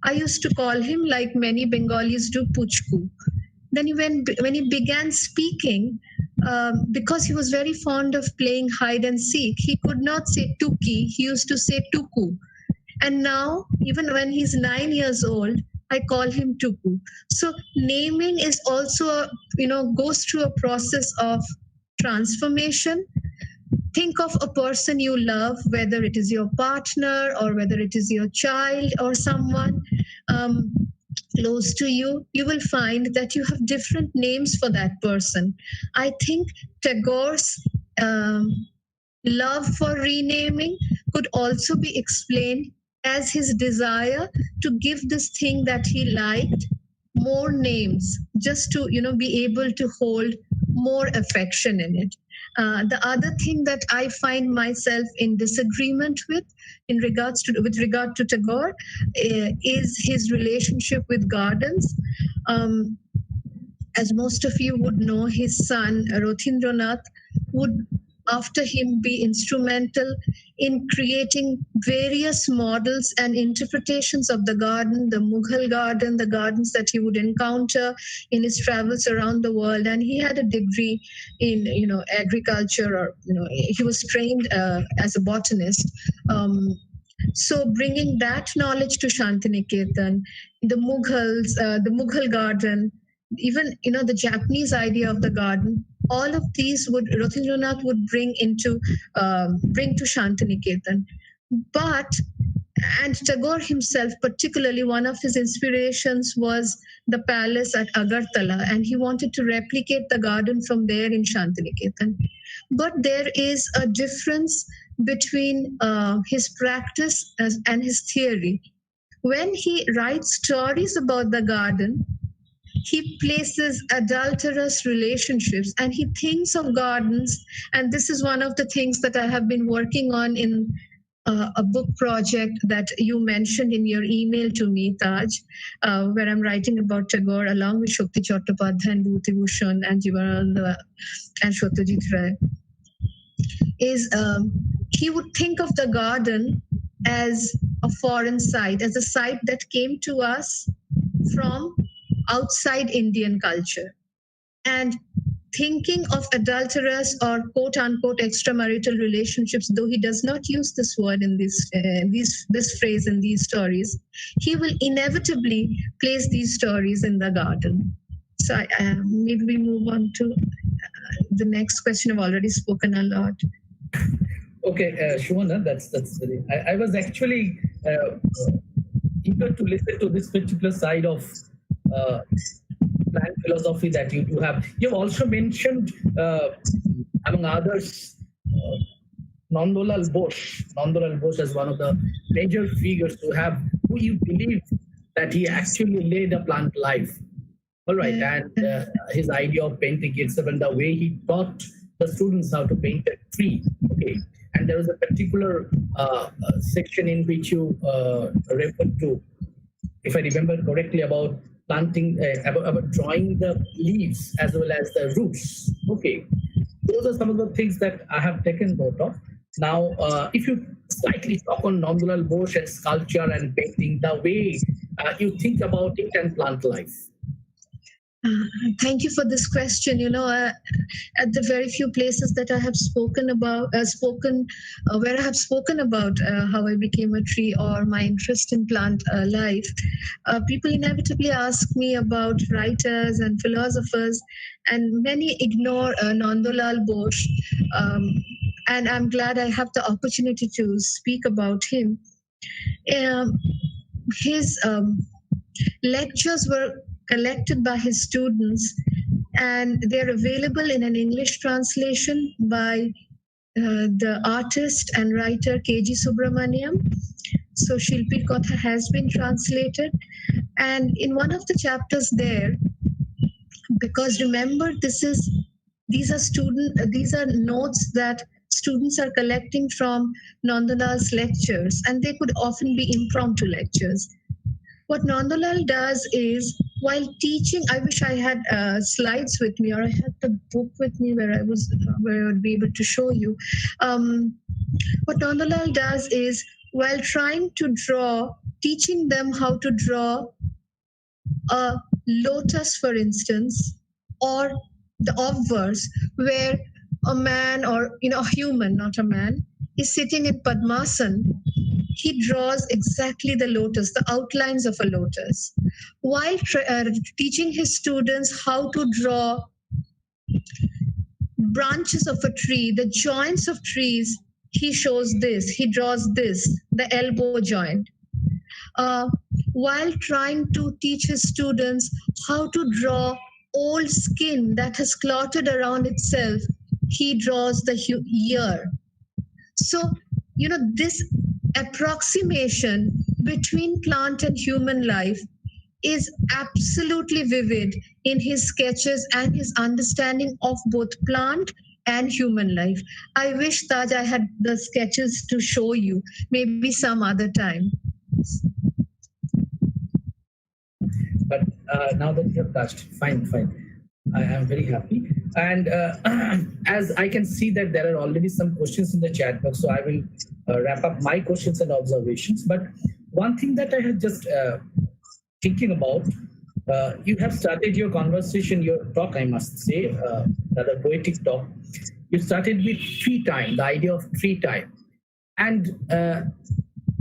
I used to call him, like many Bengalis do, Puchku. Then when he began speaking, because he was very fond of playing hide and seek, he could not say Tuki, he used to say Tuku. And now, even when he's 9 years old, I call him Tuku. So naming is also, goes through a process of transformation. Think of a person you love, whether it is your partner or whether it is your child or someone close to you, you will find that you have different names for that person. I think Tagore's love for renaming could also be explained as his desire to give this thing that he liked more names, just to be able to hold more affection in it. The other thing that I find myself in disagreement with regard to Tagore, is his relationship with gardens. As most of you would know, his son Rothindranath would, after him, be instrumental in creating various models and interpretations of the garden, the Mughal garden, the gardens that he would encounter in his travels around the world. And he had a degree in agriculture, or he was trained as a botanist. So bringing that knowledge to Shantiniketan, the Mughal garden, even the Japanese idea of the garden, all of these would Rothindranath would bring to Shantiniketan. And Tagore himself, particularly, one of his inspirations was the palace at Agartala, and he wanted to replicate the garden from there in Shantiniketan. But there is a difference between his practice and his theory. When he writes stories about the garden, he places adulterous relationships, and he thinks of gardens. And this is one of the things that I have been working on in a book project that you mentioned in your email to me, Taj, where I'm writing about Tagore along with Shakti Chattopadhyay and Bhutibhushan and Jivananda and Satyajit Ray. He would think of the garden as a foreign site, as a site that came to us from outside Indian culture. And thinking of adulterous or quote unquote extramarital relationships, though he does not use this word in this phrase in these stories, he will inevitably place these stories in the garden. So maybe we move on to the next question. I've already spoken a lot. Okay, Sumana, that's very. I was actually eager to listen to this particular side of plant philosophy that you do have. You've also mentioned, among others, Nandolal Bose. Nandolal Bose is one of the major figures who you believe that he actually led a plant life. All right, and his idea of painting itself and the way he taught the students how to paint a tree. Okay, and there was a particular section in which you referred to, if I remember correctly, about planting, about drawing the leaves as well as the roots. Okay, those are some of the things that I have taken note of. Now, if you slightly talk on Nandolal Bose and sculpture and painting, the way you think about it and plant life. Thank you for this question. At the very few places that I have spoken about, where I have spoken about how I became a tree or my interest in plant life, people inevitably ask me about writers and philosophers, and many ignore Nandolal Bose. And I'm glad I have the opportunity to speak about him. His lectures were collected by his students, and they're available in an English translation by the artist and writer K.G. Subramaniam. So Shilpi Kotha has been translated, and in one of the chapters there, because remember, these are notes that students are collecting from Nandalal's lectures, and they could often be impromptu lectures. What Nandolal does is, while teaching, I wish I had slides with me, or I had the book with me where I would be able to show you. What Nandolal does is, while trying to draw, teaching them how to draw a lotus, for instance, or the obverse, where a man, or a human, not a man, is sitting in Padmasana. He draws exactly the lotus, the outlines of a lotus, while teaching his students how to draw branches of a tree, the joints of trees. He shows this, he draws this, the elbow joint. Uh, while trying to teach his students how to draw old skin that has clotted around itself, he draws the ear. So, this approximation between plant and human life is absolutely vivid in his sketches and his understanding of both plant and human life. I wish, Taj, I had the sketches to show you, maybe some other time. But now that you have touched, fine. I am very happy. And as I can see that there are already some questions in the chat box, so I will wrap up my questions and observations. But one thing that I had just thinking about, you have started your conversation, your talk, I must say, rather poetic talk. You started with tree time, the idea of tree time. And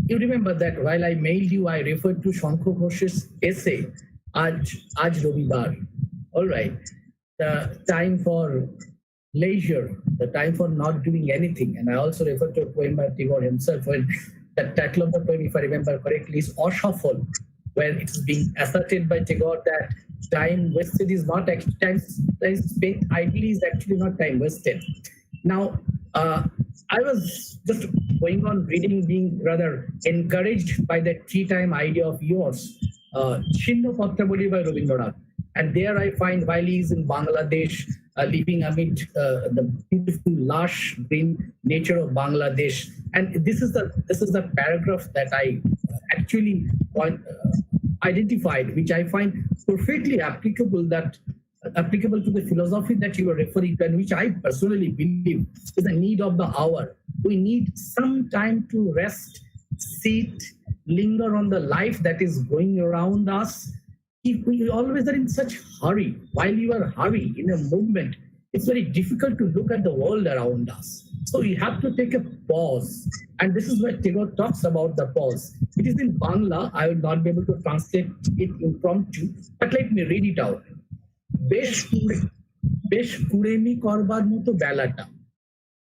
you remember that while I mailed you, I referred to Shankho Ghosh's essay, Aaj Ravibar. All right. The time for leisure, the time for not doing anything. And I also referred to a poem by Tagore himself, when the title of the poem, if I remember correctly, is Ashafal, where it is being asserted by Tagore that time wasted is not actually time spent idly, is actually not time wasted. Now, I was just going on reading, being rather encouraged by that tree time idea of yours, Chinno Pattaboli by Rabindranath. And there I find, while he is in Bangladesh, living amid the beautiful lush green nature of Bangladesh. And this is the paragraph that I actually identified, which I find perfectly applicable to the philosophy that you were referring to, and which I personally believe is the need of the hour. We need some time to rest, sit, linger on the life that is going around us. If we always are in such hurry, while you are hurry in a movement, it's very difficult to look at the world around us. So we have to take a pause. And this is where Tagore talks about the pause. It is in Bangla. I will not be able to translate it impromptu, but let me read it out. বেশ কুড়েমি করবার মতো বেলাটা,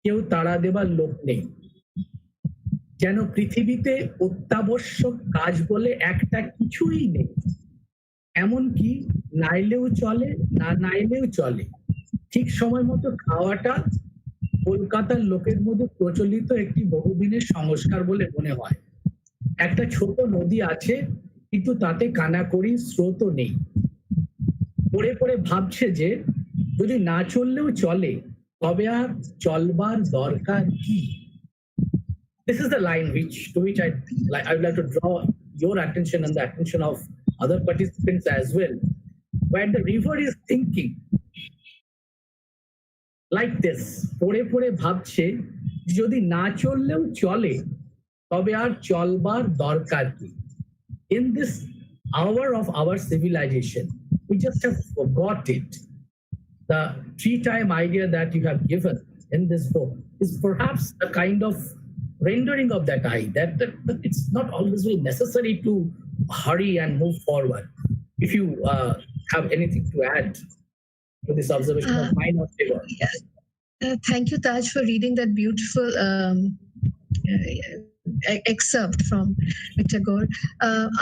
কেউ তাড়া দেবার লোক নেই, যেন পৃথিবীতে অত্যাবশ্যক কাজ বলে একটা কিছুই নেই, এমনকি নাইলেও চলে, না নাইলেও চলে। ঠিক সময় মতো খাওয়াটা কলকাতার লোকের মধ্যে প্রচলিত একটি বহুদিনের সংস্কার বলে মনে হয়। একটা ছোট নদী আছে, কিন্তু তাতে কানাকড়ি স্রোত নেই। পড়ে পড়ে ভাবছে যে যদি না চললেও চলে, তবে আর চলবার দরকার কি? This is the line to which I would like to draw your attention and the attention of other participants as well, where the river is thinking like this, পড়ে পড়ে ভাবছে যদি না চললেও চলে, তবে আর চলবার দরকার কি? In this hour of our civilization, we just have forgot it. The tree time idea that you have given in this book is perhaps a kind of rendering of that idea, that it's not always very necessary to hurry and move forward. If you have anything to add to this observation of mine or Tagore. Thank you, Taj, for reading that beautiful excerpt from Tagore.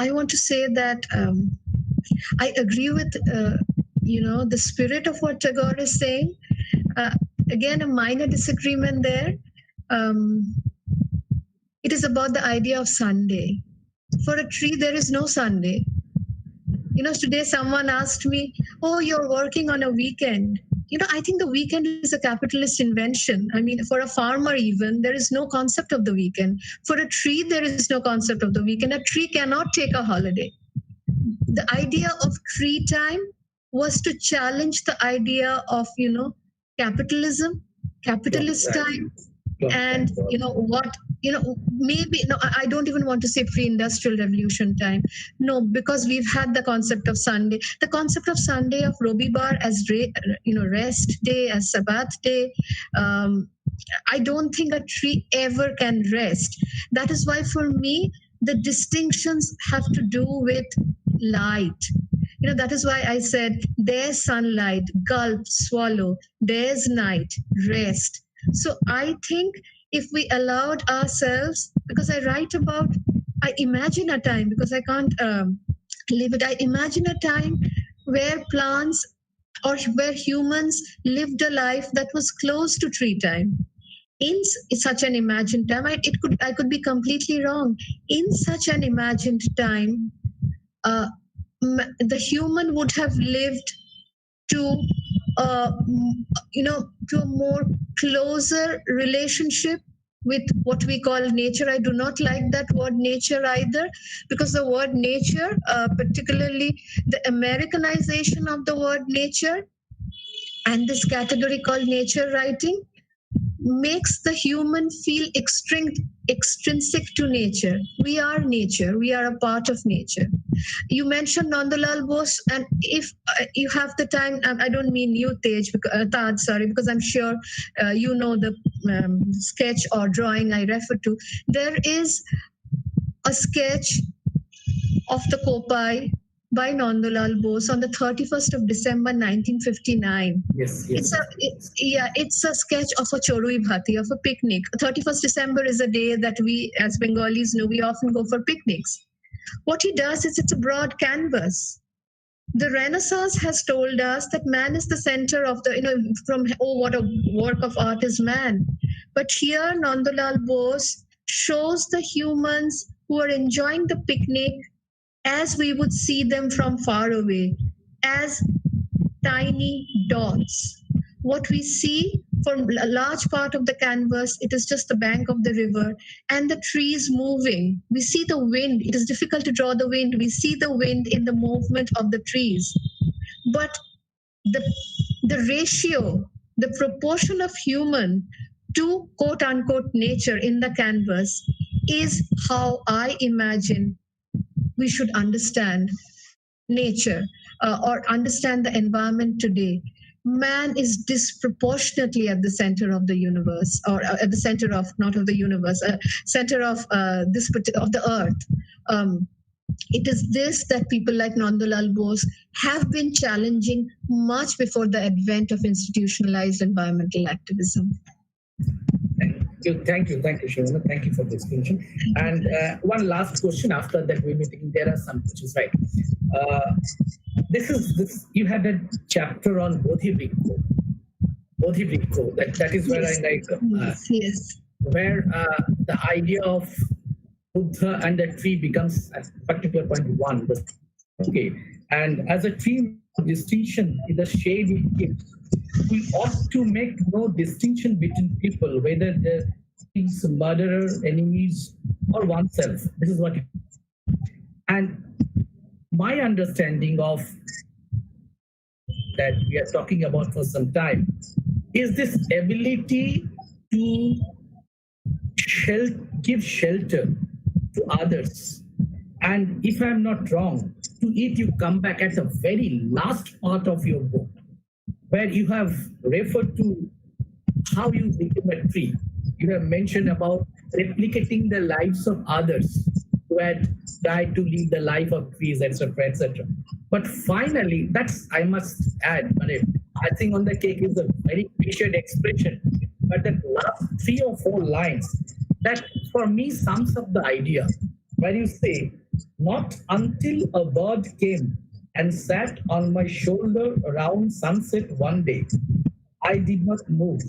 I want to say that I agree with the spirit of what Tagore is saying. Again, a minor disagreement there. It is about the idea of Sunday. For a tree, there is no Sunday. Today someone asked me, "Oh, you're working on a weekend." I think the weekend is a capitalist invention. I mean, for a farmer even, there is no concept of the weekend. For a tree, there is no concept of the weekend. A tree cannot take a holiday. The idea of tree time was to challenge the idea of, capitalism, capitalist time, and what maybe no, I don't even want to say pre-industrial revolution time. No, because we've had the concept of Sunday, the concept of Sunday of Robibar as rest day, as Sabbath day. I don't think a tree ever can rest. That is why for me the distinctions have to do with light. That is why I said there's sunlight, gulp, swallow, there's night, rest. So I think if we allowed ourselves, because I imagine a time, because I can't live it, I imagine a time where plants or where humans lived a life that was close to tree time. In such an imagined time, I could be completely wrong. In such an imagined time, the human would have lived to to a more closer relationship with what we call nature. I do not like that word nature either, because the word nature, particularly the Americanization of the word nature and this category called nature writing, makes the human feel extrinsic to nature. We are nature. We are a part of nature. You mentioned Nandalal Bose, and if you have the time, I don't mean you, Taj, sorry, because I'm sure you know the sketch or drawing I refer to. There is a sketch of the Kopai by Nandalal Bose on the 31st of December 1959. Yes. It's a sketch of a Chorui Bhati, of a picnic. 31st December is a day that we, as Bengalis, know we often go for picnics. What he does is it's a broad canvas. The Renaissance has told us that man is the center of what a work of art is man. But here, Nandalal Bose shows the humans who are enjoying the picnic as we would see them from far away, as tiny dots. What we see for a large part of the canvas, it is just the bank of the river and the trees moving. We see the wind. It is difficult to draw the wind. We see the wind in the movement of the trees. But the ratio, the proportion of human to quote unquote nature in the canvas is how I imagine we should understand nature or understand the environment today. Man is disproportionately at the center of the universe, or at the center of, not of the universe, center of of the earth. It is this that people like Nandalal Bose have been challenging much before the advent of institutionalized environmental activism. Thank you, Sumana. Thank you for the explanation. And one last question. After that, we'll be taking. There are some questions, right? This. You had a chapter on Bodhivriksha. That is where yes. I like. Yes. Where the idea of Buddha and the tree becomes at particular point one. Okay, and as a tree distinction in the shade it gives, we ought to make no distinction between people, whether they're murderers, enemies, or oneself. This is what. And my understanding of that we are talking about for some time is this ability to give shelter to others. And if I'm not wrong, to it you come back at the very last part of your book, where you have referred to how you became a tree. You have mentioned about replicating the lives of others who had died to live the life of trees, etc., etc. But finally, that's, I must add, icing on the cake is a very cliched expression, but the last 3 or 4 lines, that for me sums up the idea, where you say, not until a bird came and sat on my shoulder around sunset one day, I did not move.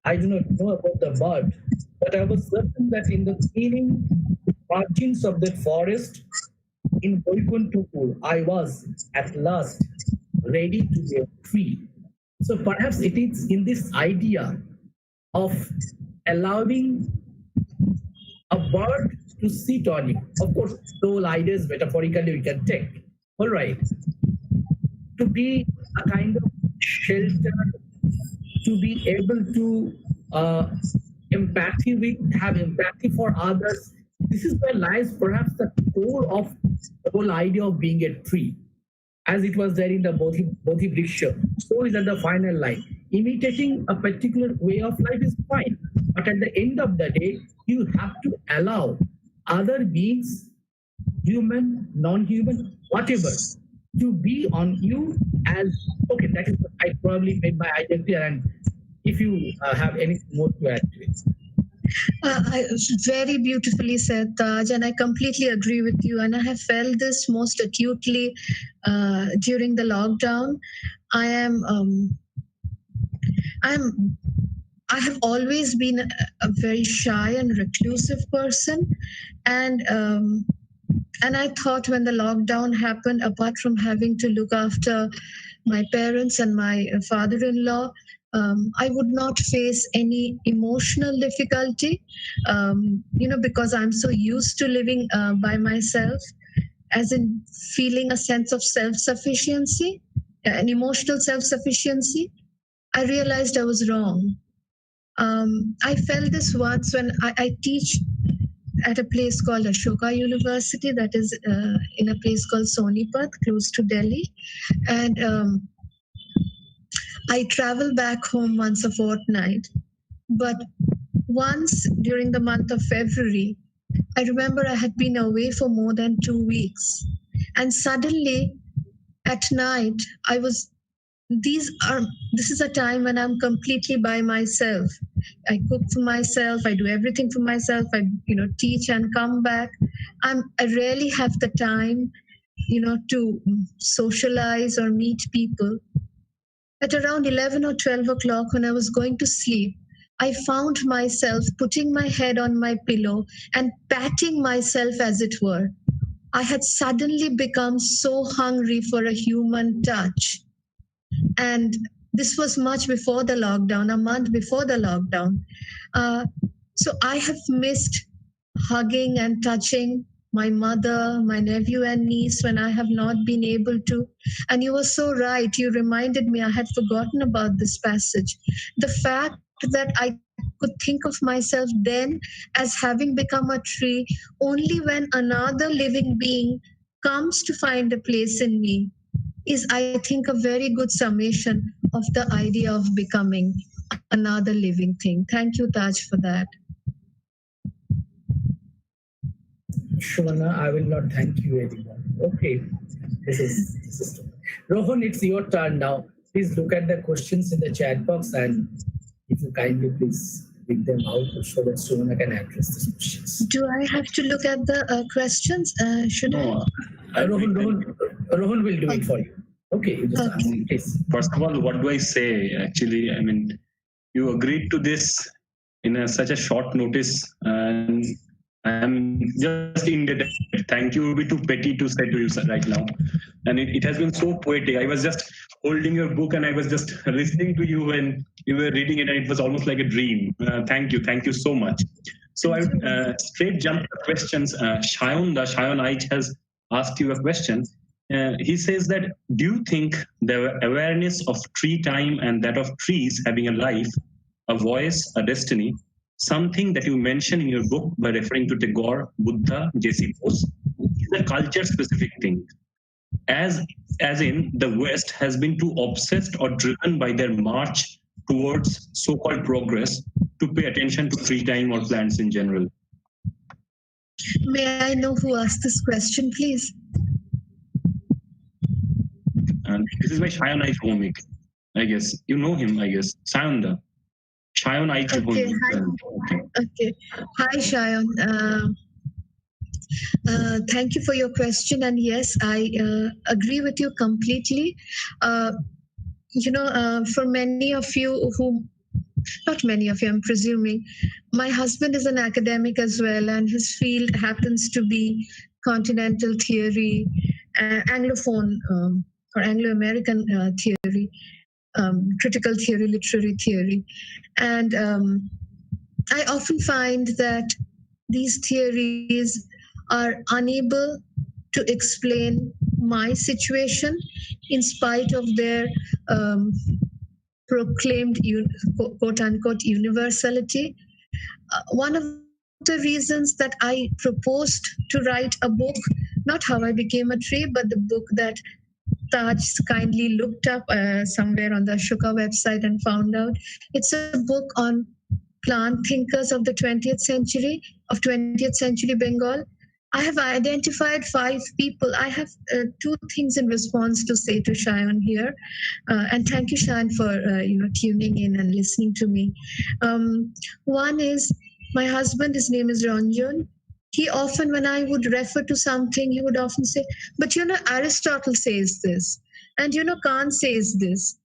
I do not know about the bird, but I was certain that in the cleaning margins of that forest in Vaikuntapur, I was at last ready to be a tree. So perhaps it is in this idea of allowing a bird to sit on you. Of course, the whole idea is metaphorically we can take. All right. To be a kind of shelter, to be able to empathy with, have empathy for others. This is where lies perhaps the core of the whole idea of being a tree. As it was there in the Bodhi Vriksha, so is at the final line. Imitating a particular way of life is fine, but at the end of the day, you have to allow other beings, human, non-human, whatever, to be on you as okay. That is what I probably made my identity. And if you have anything more to add to it. Very beautifully said, Taj, and I completely agree with you. And I have felt this most acutely during the lockdown. I am, I'm, I have always been a very shy and reclusive person, and I thought when the lockdown happened, apart from having to look after my parents and my father-in-law, I would not face any emotional difficulty, because I'm so used to living by myself, as in feeling a sense of self-sufficiency, an emotional self-sufficiency. I realized I was wrong. I felt this once when I teach at a place called Ashoka University, that is in a place called Sonipat, close to Delhi. And I travel back home once a fortnight. But once during the month of February, I remember I had been away for more than 2 weeks. And suddenly at night, this is a time when I'm completely by myself. I cook for myself, I do everything for myself, I teach and come back. I rarely have the time to socialize or meet people. At around 11 or 12 o'clock, when I was going to sleep, I found myself putting my head on my pillow and patting myself, as it were. I had suddenly become so hungry for a human touch. And this was much before the lockdown, a month before the lockdown. So I have missed hugging and touching my mother, my nephew and niece when I have not been able to. And you were so right. You reminded me, I had forgotten about this passage. The fact that I could think of myself then as having become a tree only when another living being comes to find a place in me is, I think, a very good summation of the idea of becoming another living thing. Thank you, Taj, for that. Sumana, I will not thank you anymore. Okay, this is Rohan, it's your turn now. Please look at the questions in the chat box, and if you kindly please read them out so that Sumana can address these questions. Do I have to look at the questions? Should No, Rohan will do it for you. Okay, you just ask, please. First of all, what do I say? Actually, I mean, you agreed to this in such a short notice, and I'm just indebted. Thank you. It would be too petty to say to you right now. And it has been so poetic. I was just holding your book and I was just listening to you when you were reading it, and it was almost like a dream. Thank you so much. So I straight jump to questions. Shayon Aich has asked you a question. He says that, do you think the awareness of tree time and that of trees having a life, a voice, a destiny, something that you mention in your book by referring to Tagore, Buddha, J.C. Bose, is a culture-specific thing? As in, the West has been too obsessed or driven by their march towards so-called progress to pay attention to tree time or plants in general. May I know who asked this question, please? And this is by Shayon Aich Homik, I guess. You know him, I guess. Shayon Aich Homik. Okay. Hi, Shayon. Thank you for your question. And yes, I agree with you completely. For many of you who, not many of you, I'm presuming, my husband is an academic as well, and his field happens to be continental theory, Anglophone or Anglo-American theory, critical theory, literary theory. And I often find that these theories are unable to explain my situation in spite of their proclaimed quote-unquote universality. One of the reasons that I proposed to write a book, not how I became a tree, but the book that Taj kindly looked up somewhere on the Ashoka website and found out. It's a book on plant thinkers of the 20th century, of 20th century Bengal. I have identified 5 people. I have 2 things in response to say to Shayan here, and thank you, Shayan, for tuning in and listening to me. One is my husband. His name is Ranjan. He often, when I would refer to something, he would often say, "But Aristotle says this, and Kant says this."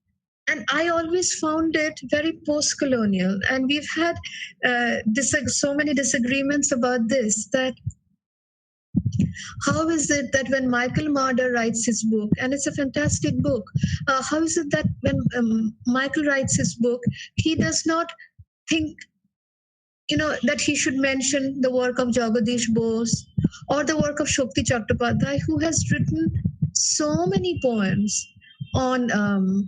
And I always found it very post-colonial, and we've had so many disagreements about this. That how is it that when Michael Marder writes his book, and it's a fantastic book, how is it that when Michael writes his book, he does not think that he should mention the work of Jagadish Bose or the work of Shakti Chattopadhyay, who has written so many poems on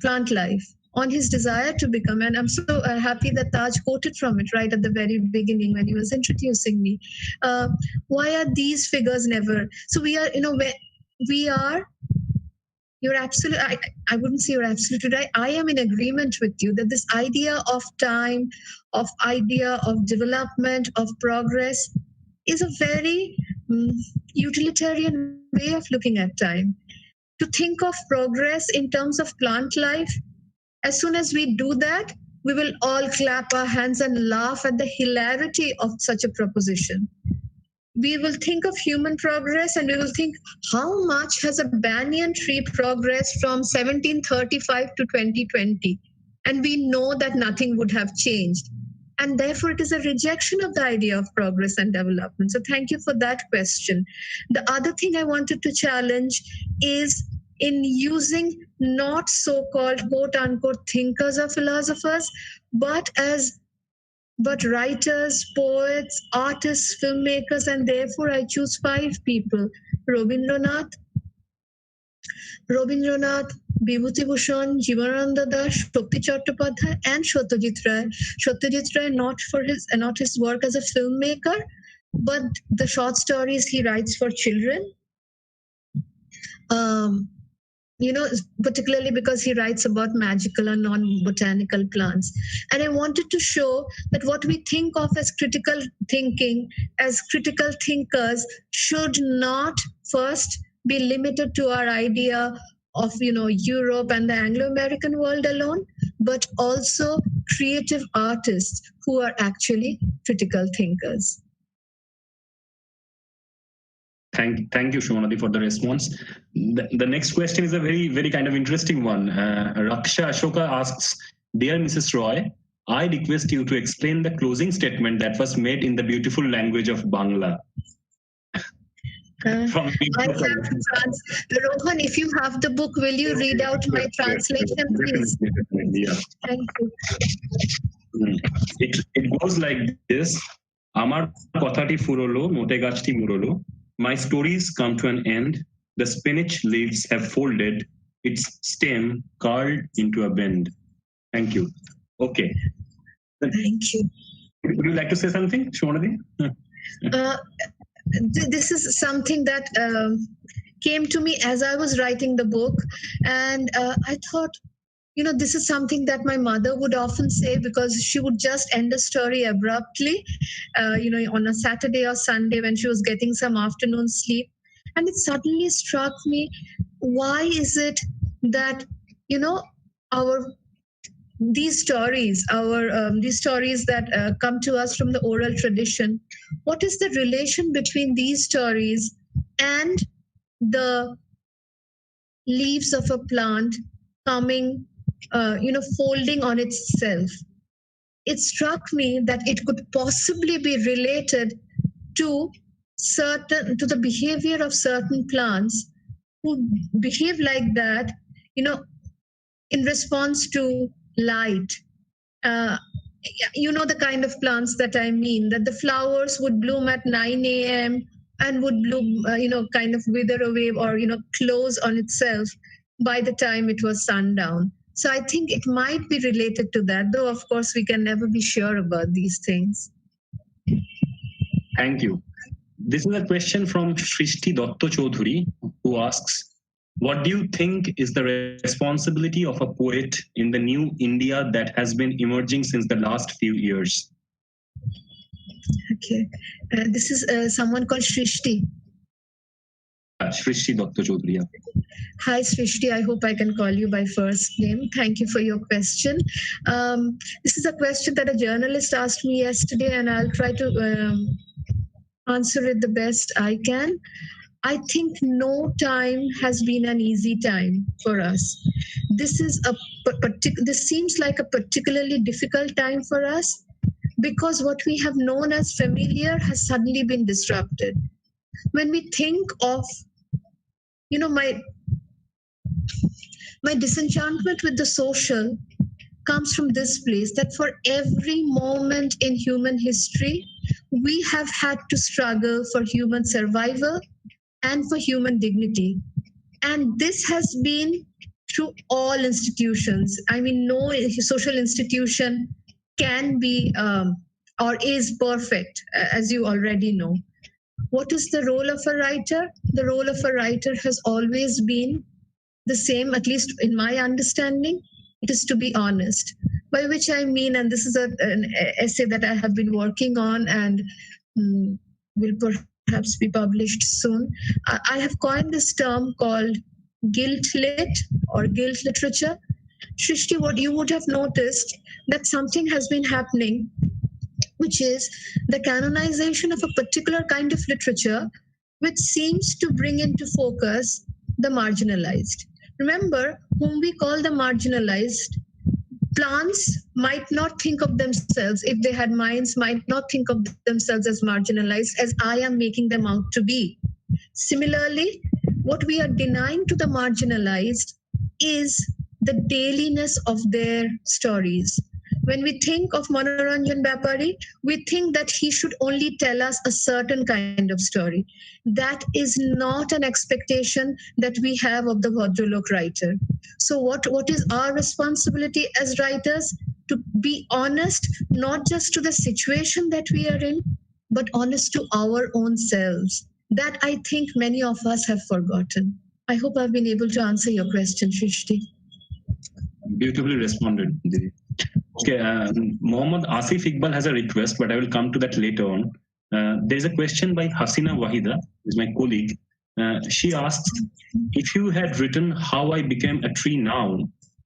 plant life, on his desire to become. And I'm so happy that Taj quoted from it right at the very beginning when he was introducing me. Why are these figures never? So we are, we are. You're absolutely, I wouldn't say you're absolutely right. I am in agreement with you that this idea of time, idea of development, of progress is a very utilitarian way of looking at time. To think of progress in terms of plant life, as soon as we do that, we will all clap our hands and laugh at the hilarity of such a proposition. We will think of human progress and we will think, how much has a banyan tree progressed from 1735 to 2020? And we know that nothing would have changed. And therefore, it is a rejection of the idea of progress and development. So, thank you for that question. The other thing I wanted to challenge is in using not so called quote unquote thinkers or philosophers, but writers, poets, artists, filmmakers, and therefore I choose 5 people: Rabindranath, Bibhuti Bhushan, Jivananda Das, Shakti Chattopadhyay, and Satyajit Ray. Satyajit Ray not his work as a filmmaker, but the short stories he writes for children. Particularly because he writes about magical and non-botanical plants. And I wanted to show that what we think of as critical thinking, as critical thinkers, should not first be limited to our idea of Europe and the Anglo-American world alone, but also creative artists who are actually critical thinkers. Thank you, Shumanadi, for the response. The next question is a very, very kind of interesting one. Raksha Ashoka asks, "Dear Mrs. Roy, I request you to explain the closing statement that was made in the beautiful language of Bangla." Rohan, if you have the book, will you read out my translation, please? Definitely, yeah. Thank you. It goes like this. Amar kothati furolo, mote gachti murolo. My stories come to an end. The spinach leaves have folded, its stem curled into a bend. Thank you. Okay. Thank you. Would you like to say something, Shumanadi? This is something that came to me as I was writing the book. And I thought, this is something that my mother would often say, because she would just end a story abruptly, on a Saturday or Sunday when she was getting some afternoon sleep. And it suddenly struck me, why is it that, these stories that come to us from the oral tradition, what is the relation between these stories and the leaves of a plant coming, folding on itself? It struck me that it could possibly be related to the behavior of certain plants who behave like that, in response to light. The kind of plants that I mean, that the flowers would bloom at 9 a.m. and would bloom, kind of wither away or, close on itself by the time it was sundown. So I think it might be related to that, though of course we can never be sure about these things. Thank you. This is a question from Shrishti Dotto Chaudhuri, who asks, what do you think is the responsibility of a poet in the new India that has been emerging since the last few years? Okay. This is someone called Shrishti. Yeah, Shrishti Dotto Chaudhuri. Yeah. Hi, Srishti. I hope I can call you by first name. Thank you for your question. This is a question that a journalist asked me yesterday, and I'll try to answer it the best I can. I think no time has been an easy time for us. This is this seems like a particularly difficult time for us because what we have known as familiar has suddenly been disrupted. When we think of, my disenchantment with the social comes from this place that for every moment in human history, we have had to struggle for human survival and for human dignity. And this has been through all institutions. I mean, no social institution can be or is perfect, as you already know. What is the role of a writer? The role of a writer has always been the same, at least in my understanding. It is to be honest. By which I mean, and this is an essay that I have been working on and will perhaps be published soon. I have coined this term called guilt lit or guilt literature. Shrishti, what you would have noticed that something has been happening, which is the canonization of a particular kind of literature, which seems to bring into focus the marginalized. Remember, whom we call the marginalized, plants might not think of themselves, if they had minds, might not think of themselves as marginalized as I am making them out to be. Similarly, what we are denying to the marginalized is the dailiness of their stories. When we think of Manoranjan Bapari, we think that he should only tell us a certain kind of story. That is not an expectation that we have of the Bhadralok writer. So what is our responsibility as writers? To be honest, not just to the situation that we are in, but honest to our own selves. That I think many of us have forgotten. I hope I've been able to answer your question, Shrishti. Beautifully responded, Didi. Okay, Mohammad Asif Iqbal has a request, but I will come to that later on. There's a question by Hasina Wahida, who's my colleague. She asks, if you had written How I Became a Tree Now,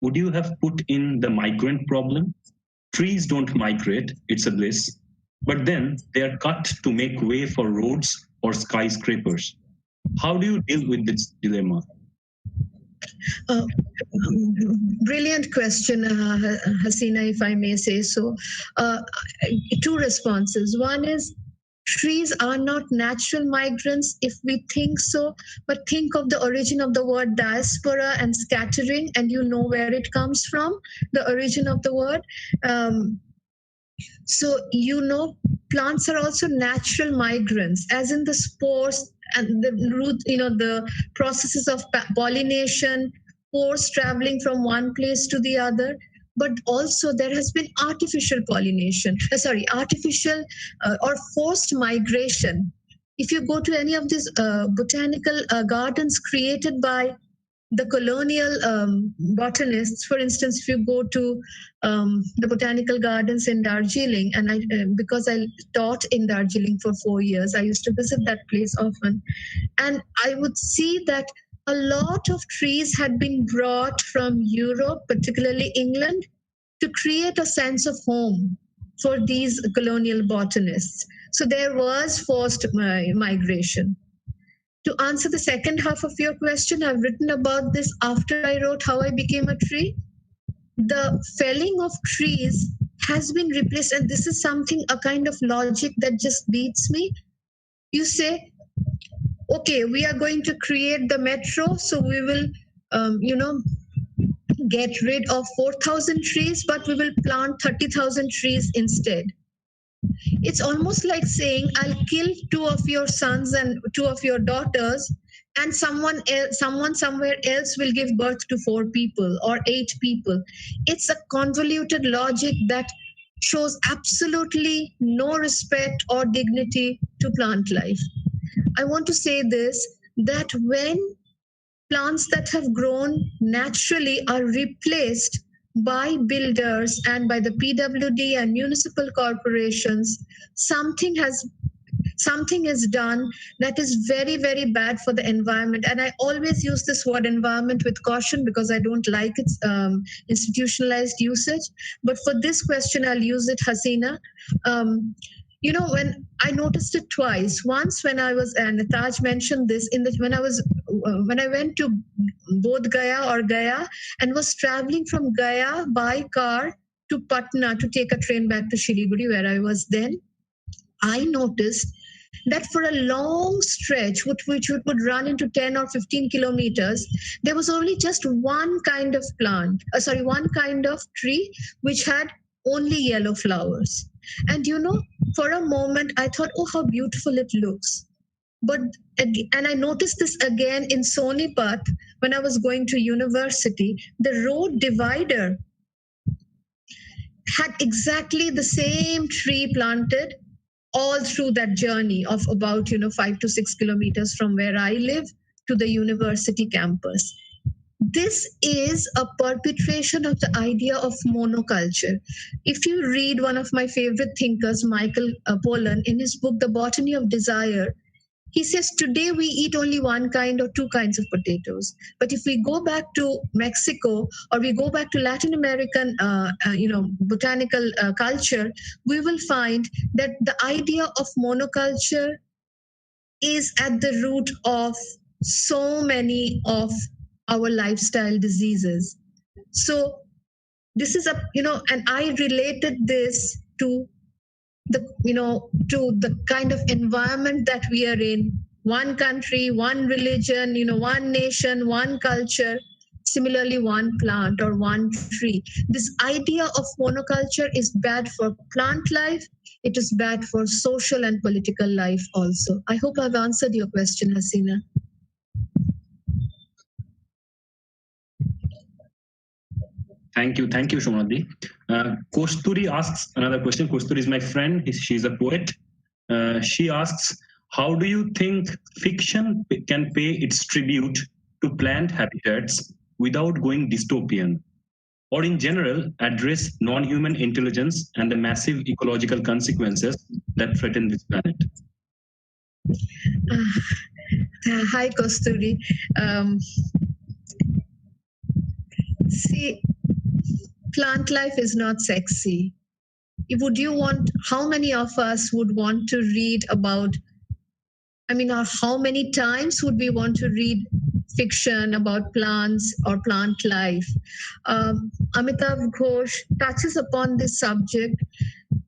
would you have put in the migrant problem? Trees don't migrate, it's a bliss. But then they are cut to make way for roads or skyscrapers. How do you deal with this dilemma? Brilliant question, Hasina, if I may say so. Two responses. One is, trees are not natural migrants if we think so, but think of the origin of the word diaspora and scattering, and you know where it comes from, the origin of the word. So, plants are also natural migrants, as in the spores and the root, the processes of pollination, spores traveling from one place to the other. But also there has been artificial pollination, artificial or forced migration. If you go to any of these botanical gardens created by the colonial botanists, for instance, if you go to the botanical gardens in Darjeeling, and because I taught in Darjeeling for 4 years, I used to visit that place often, and I would see that a lot of trees had been brought from Europe, particularly England, to create a sense of home for these colonial botanists. So there was forced migration. To answer the second half of your question, I've written about this after I wrote How I Became a Tree. The felling of trees has been replaced, and this is something, a kind of logic that just beats me. You say, okay, we are going to create the metro, so we will, get rid of 4,000 trees, but we will plant 30,000 trees instead. It's almost like saying, I'll kill 2 of your sons and 2 of your daughters, and someone somewhere else will give birth to 4 people or 8 people. It's a convoluted logic that shows absolutely no respect or dignity to plant life. I want to say this, that when plants that have grown naturally are replaced by builders and by the PWD and municipal corporations, something has something is done that is very, very bad for the environment. And I always use this word environment with caution because I don't like its institutionalized usage. But for this question, I'll use it, Hasina. When I noticed it twice, once when I was, and Taj mentioned this, when I went to both Gaya and was traveling from Gaya by car to Patna to take a train back to Shiliguri, where I was then, I noticed that for a long stretch, which would run into 10 or 15 kilometers, there was only just one kind of one kind of tree which had only yellow flowers. And for a moment, I thought, oh, how beautiful it looks. And I noticed this again in Sonipat when I was going to university. The road divider had exactly the same tree planted all through that journey of about 5 to 6 kilometers from where I live to the university campus. This is a perpetration of the idea of monoculture. If you read one of my favorite thinkers, Michael Pollan, in his book The Botany of Desire, he says today we eat only one kind or two kinds of potatoes. But if we go back to Mexico or we go back to Latin American, botanical culture, we will find that the idea of monoculture is at the root of so many of our lifestyle diseases. So this is and I related this to the kind of environment that we are in. One country, one religion, one nation, one culture, similarly one plant or one tree. This idea of monoculture is bad for plant life. It is bad for social and political life also. I hope I've answered your question, Hasina. Thank you, Shomadhi. Kosturi asks another question. Kosturi is my friend. She's a poet. She asks, how do you think fiction can pay its tribute to plant habitats without going dystopian? Or in general, address non-human intelligence and the massive ecological consequences that threaten this planet? Hi, Kosturi. See, plant life is not sexy. How many of us would want to read about, or how many times would we want to read fiction about plants or plant life? Amitav Ghosh touches upon this subject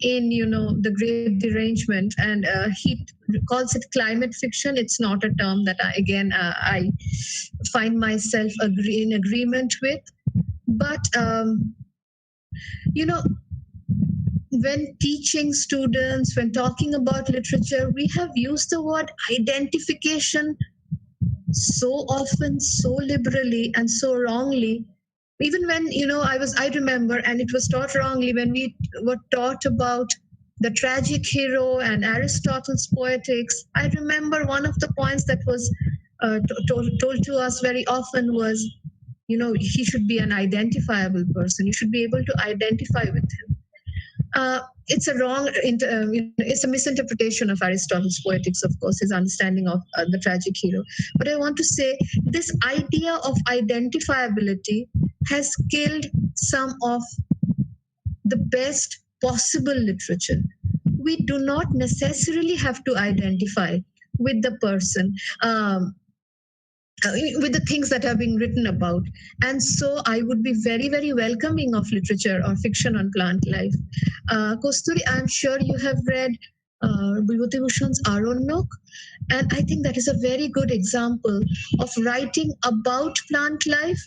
in, The Great Derangement, and he calls it climate fiction. It's not a term that I find myself in agreement with. But when teaching students, when talking about literature, we have used the word identification so often, so liberally, and so wrongly. Even when I remember, and it was taught wrongly when we were taught about the tragic hero and Aristotle's poetics. I remember one of the points that was told to us very often was, he should be an identifiable person. You should be able to identify with him. It's a misinterpretation of Aristotle's poetics, of course, his understanding of the tragic hero. But I want to say this idea of identifiability has killed some of the best possible literature. We do not necessarily have to identify with the person. With the things that are being written about. And so I would be very, very welcoming of literature or fiction on plant life. Kosturi, I'm sure you have read Vibhuti Bhushan's Aranyok, and I think that is a very good example of writing about plant life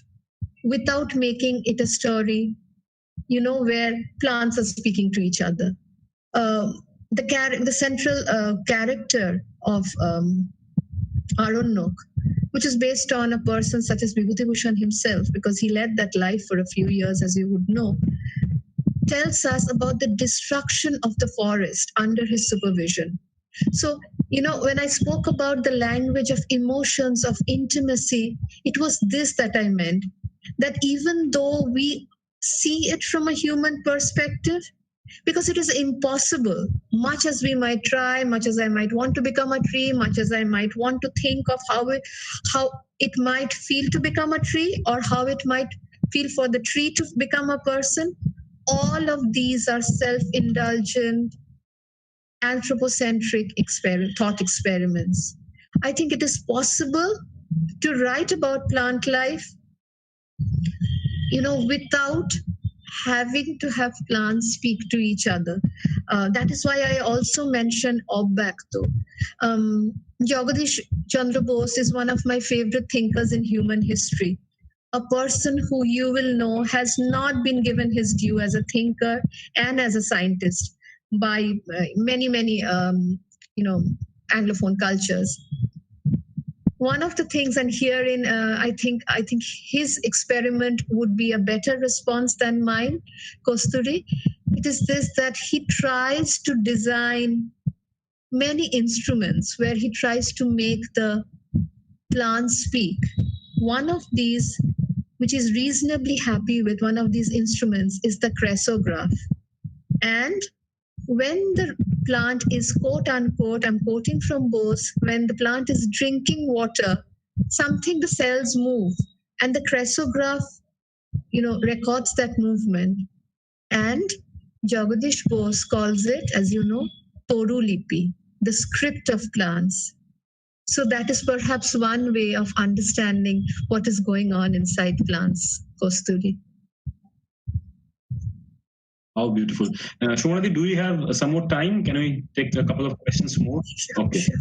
without making it a story, where plants are speaking to each other. The central character of Aranyok, which is based on a person such as Vibhuti Bhushan himself, because he led that life for a few years, as you would know. tells us about the destruction of the forest under his supervision. So, when I spoke about the language of emotions, of intimacy, it was this that I meant. That even though we see it from a human perspective, because it is impossible, much as we might try, much as I might want to become a tree, much as I might want to think of how it might feel to become a tree, or how it might feel for the tree to become a person. All of these are self-indulgent, anthropocentric thought experiments. I think it is possible to write about plant life, without having to have plants speak to each other. That is why I also mentioned Obbakto. Jagadish Chandra Bose is one of my favorite thinkers in human history. A person who you will know has not been given his due as a thinker and as a scientist by many, Anglophone cultures. One of the things, and herein I think his experiment would be a better response than mine, Kosturi. It is this, that he tries to design many instruments where he tries to make the plants speak. One of these, which is reasonably happy with one of these instruments, is the cresograph. And when the plant is, quote unquote, I'm quoting from Bose, when the plant is drinking water, the cells move, and the cresograph, records that movement. And Jagadish Bose calls it, as you know, Toru Lipi, the script of plants. So that is perhaps one way of understanding what is going on inside plants, Kosturi. How beautiful. Shumanati, do we have some more time? Can we take a couple of questions more? Okay. Sure.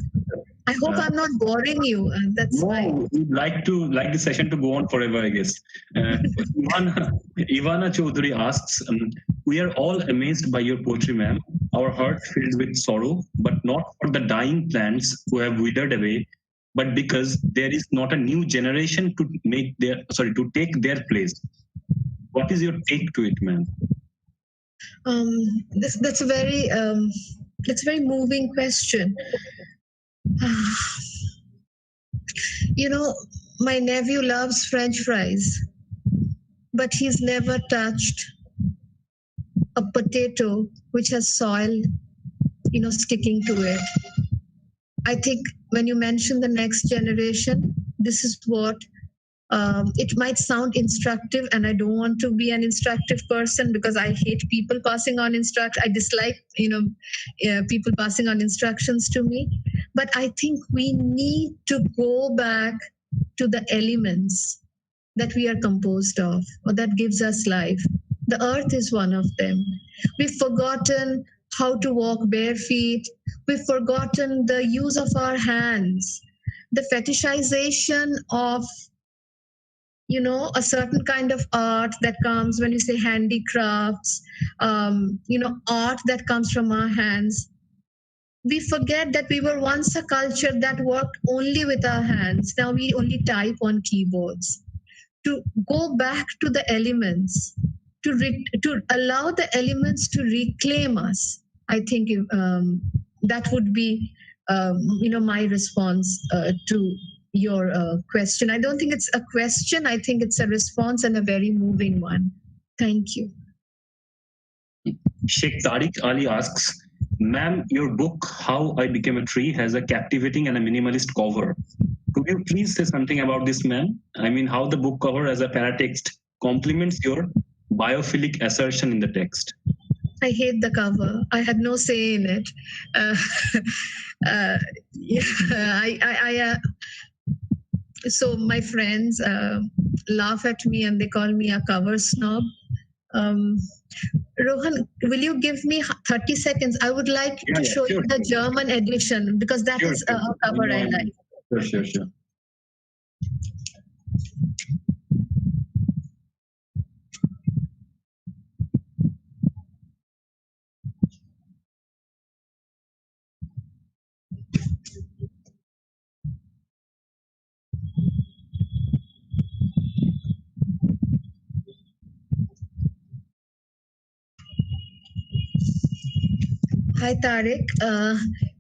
I hope I'm not boring you. That's why. No, we'd like the session to go on forever, I guess. Ivana Chaudhary asks, we are all amazed by your poetry, ma'am. Our heart filled with sorrow, but not for the dying plants who have withered away, but because there is not a new generation to take their place. What is your take to it, ma'am? That's a very moving question. My nephew loves French fries, but he's never touched a potato which has soil, sticking to it. I think when you mention the next generation, this is what it might sound instructive, and I don't want to be an instructive person because I hate people passing on I dislike, people passing on instructions to me. But I think we need to go back to the elements that we are composed of, or that gives us life. The earth is one of them. We've forgotten how to walk bare feet. We've forgotten the use of our hands, the fetishization of a certain kind of art that comes when you say handicrafts, art that comes from our hands. We forget that we were once a culture that worked only with our hands. Now we only type on keyboards. To go back to the elements, to allow the elements to reclaim us, I think that would be, my response to your question. I don't think it's a question. I think it's a response, and a very moving one. Thank you. Sheikh Tariq Ali asks, ma'am, your book, How I Became a Tree, has a captivating and a minimalist cover. Could you please say something about this, ma'am? I mean, how the book cover as a paratext complements your biophilic assertion in the text. I hate the cover. I had no say in it. So my friends laugh at me and they call me a cover snob. Rohan, will you give me 30 seconds? I would like to show you the German edition, because that is a cover I like. Sure. Hi Tarek.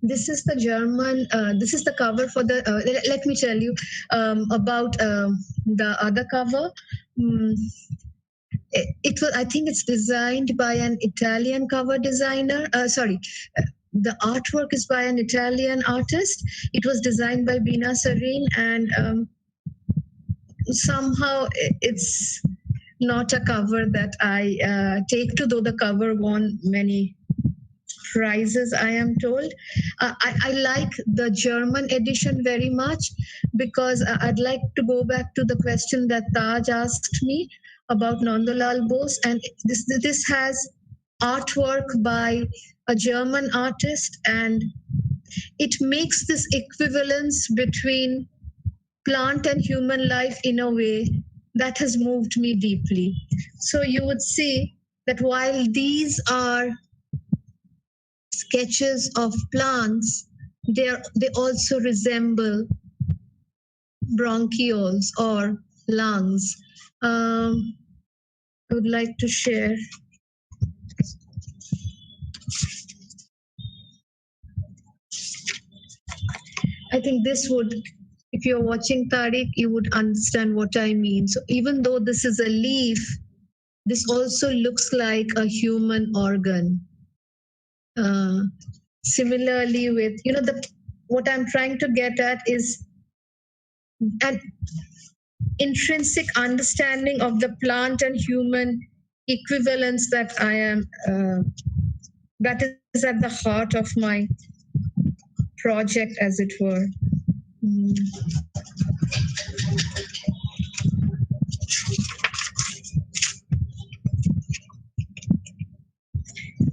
This is the German. This is the cover for the. Let me tell you about the other cover. Mm, it was. I think it's designed by an Italian cover designer. Sorry, the artwork is by an Italian artist. It was designed by Bina Serene, and somehow it's not a cover that I take to, though the cover won many prizes, I am told. I like the German edition very much because I'd like to go back to the question that Taj asked me about Nandalal Bose, and this has artwork by a German artist, and it makes this equivalence between plant and human life in a way that has moved me deeply. So you would see that while these are sketches of plants, they also resemble bronchioles or lungs. I would like to share. I think this would, if you're watching Tariq, you would understand what I mean. So even though this is a leaf, this also looks like a human organ. Similarly with, what I'm trying to get at is an intrinsic understanding of the plant and human equivalence that I am, that is at the heart of my project, as it were.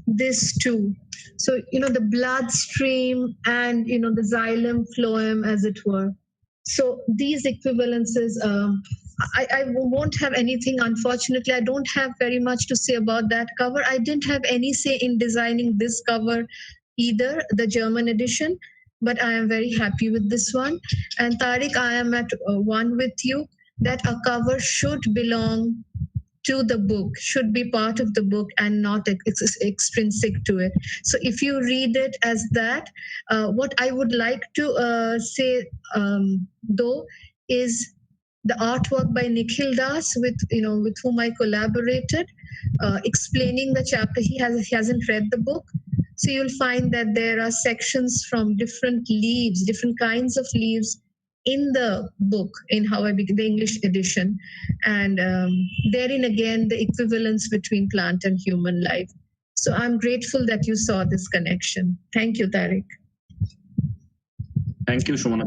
This too. So, the bloodstream and, the xylem phloem, as it were. So these equivalences, I won't have anything, unfortunately. I don't have very much to say about that cover. I didn't have any say in designing this cover either, the German edition, but I am very happy with this one. And Tariq, I am at one with you that a cover should belong to the book, should be part of the book and not extrinsic to it. So if you read it as that, what I would like to say, though, is the artwork by Nikhil Das, with whom I collaborated, explaining the chapter. He hasn't read the book, so you'll find that there are sections from different leaves, different kinds of leaves, in the book, in How I Became, the English edition, and therein again the equivalence between plant and human life. So I'm grateful that you saw this connection. Thank you, Tariq. Thank you, Sumana.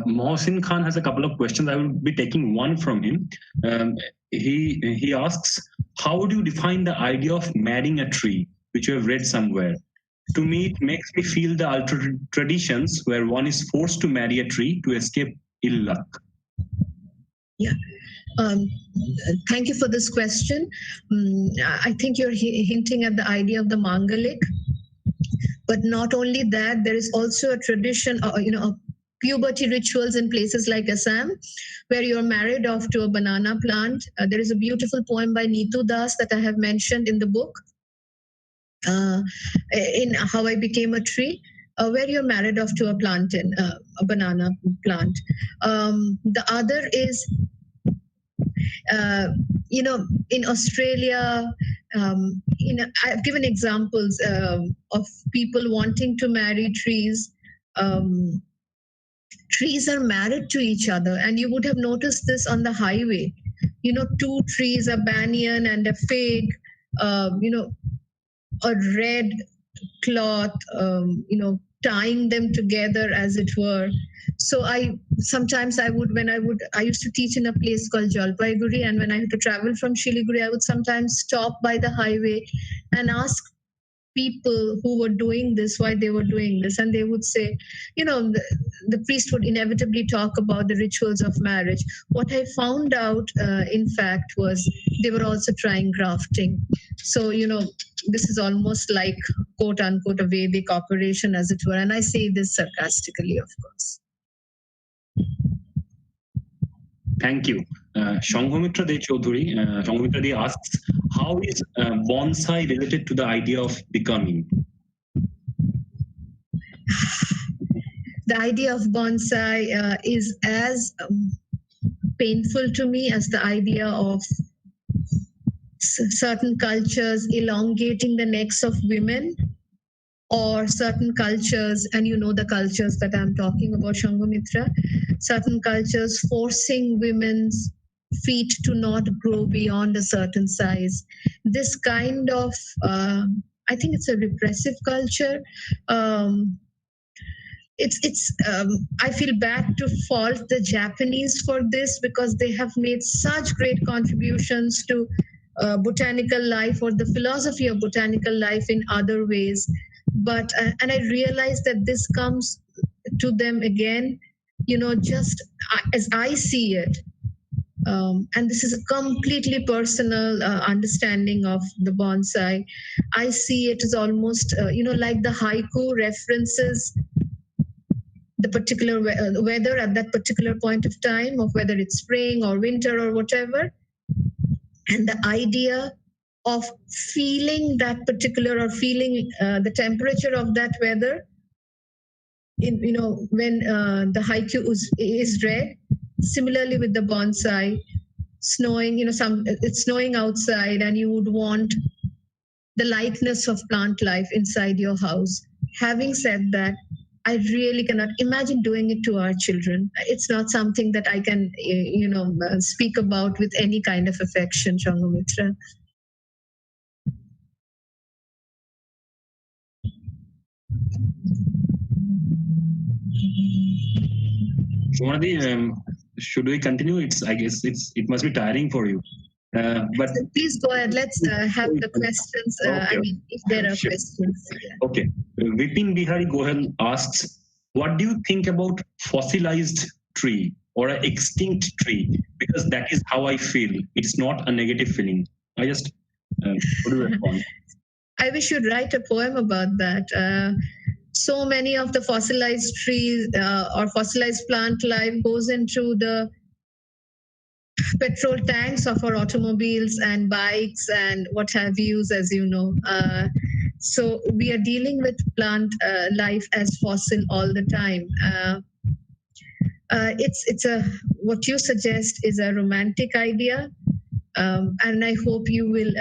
Mohsin Khan has a couple of questions. I will be taking one from him. He asks, how would you define the idea of marrying a tree, which you have read somewhere? To me, it makes me feel the altered traditions where one is forced to marry a tree to escape ill luck. Yeah. Thank you for this question. I think you're hinting at the idea of the Mangalik. But not only that, there is also a tradition, of puberty rituals in places like Assam, where you're married off to a banana plant. There is a beautiful poem by Neetu Das that I have mentioned in the book, in How I Became a Tree, where you're married off to a banana plant. The other is, in Australia, I've given examples of people wanting to marry trees. Trees are married to each other, and you would have noticed this on the highway. Two trees, a banyan and a fig, a red cloth, tying them together, as it were. So I used to teach in a place called Jalpaiguri, and when I had to travel from Shiliguri, I would sometimes stop by the highway and ask people who were doing this why they were doing this, and they would say, the priest would inevitably talk about the rituals of marriage. What I found out, in fact, was they were also trying grafting. So this is almost like, quote unquote, a Vedic operation, as it were, and I say this sarcastically, of course. Thank you. Shanghamitra De Chaudhuri, Shanghamitra De asks, how is bonsai related to the idea of becoming? the idea of bonsai is as painful to me as the idea of certain cultures elongating the necks of women, or certain cultures, and you know the cultures that I'm talking about, Shanghamitra, certain cultures forcing women's feet to not grow beyond a certain size. This kind of, I think it's a repressive culture. I feel bad to fault the Japanese for this, because they have made such great contributions to botanical life or the philosophy of botanical life in other ways. But and I realize that this comes to them again, just as I see it. And this is a completely personal understanding of the bonsai. I see it as almost, like the haiku references the particular weather at that particular point of time, of whether it's spring or winter or whatever. And the idea of feeling that particular, or feeling the temperature of that weather, when the haiku is read. Similarly with the bonsai, snowing, it's snowing outside, and you would want the likeness of plant life inside your house. Having said that, I really cannot imagine doing it to our children. It's not something that I can, speak about with any kind of affection, Shanghamitra. Sumana, should we continue? I guess it must be tiring for you. But so please go ahead. Let's have the questions. Okay. I mean, if there are Sure. questions. Okay. Vipin Bihari Gohel asks, what do you think about fossilized tree or an extinct tree? Because that is how I feel. It's not a negative feeling. I just, what do you respond? I wish you'd write a poem about that. So many of the fossilized trees or fossilized plant life goes into the petrol tanks of our automobiles and bikes and what have yous, as you know. So we are dealing with plant life as fossil all the time. It's what you suggest is a romantic idea, and I hope you will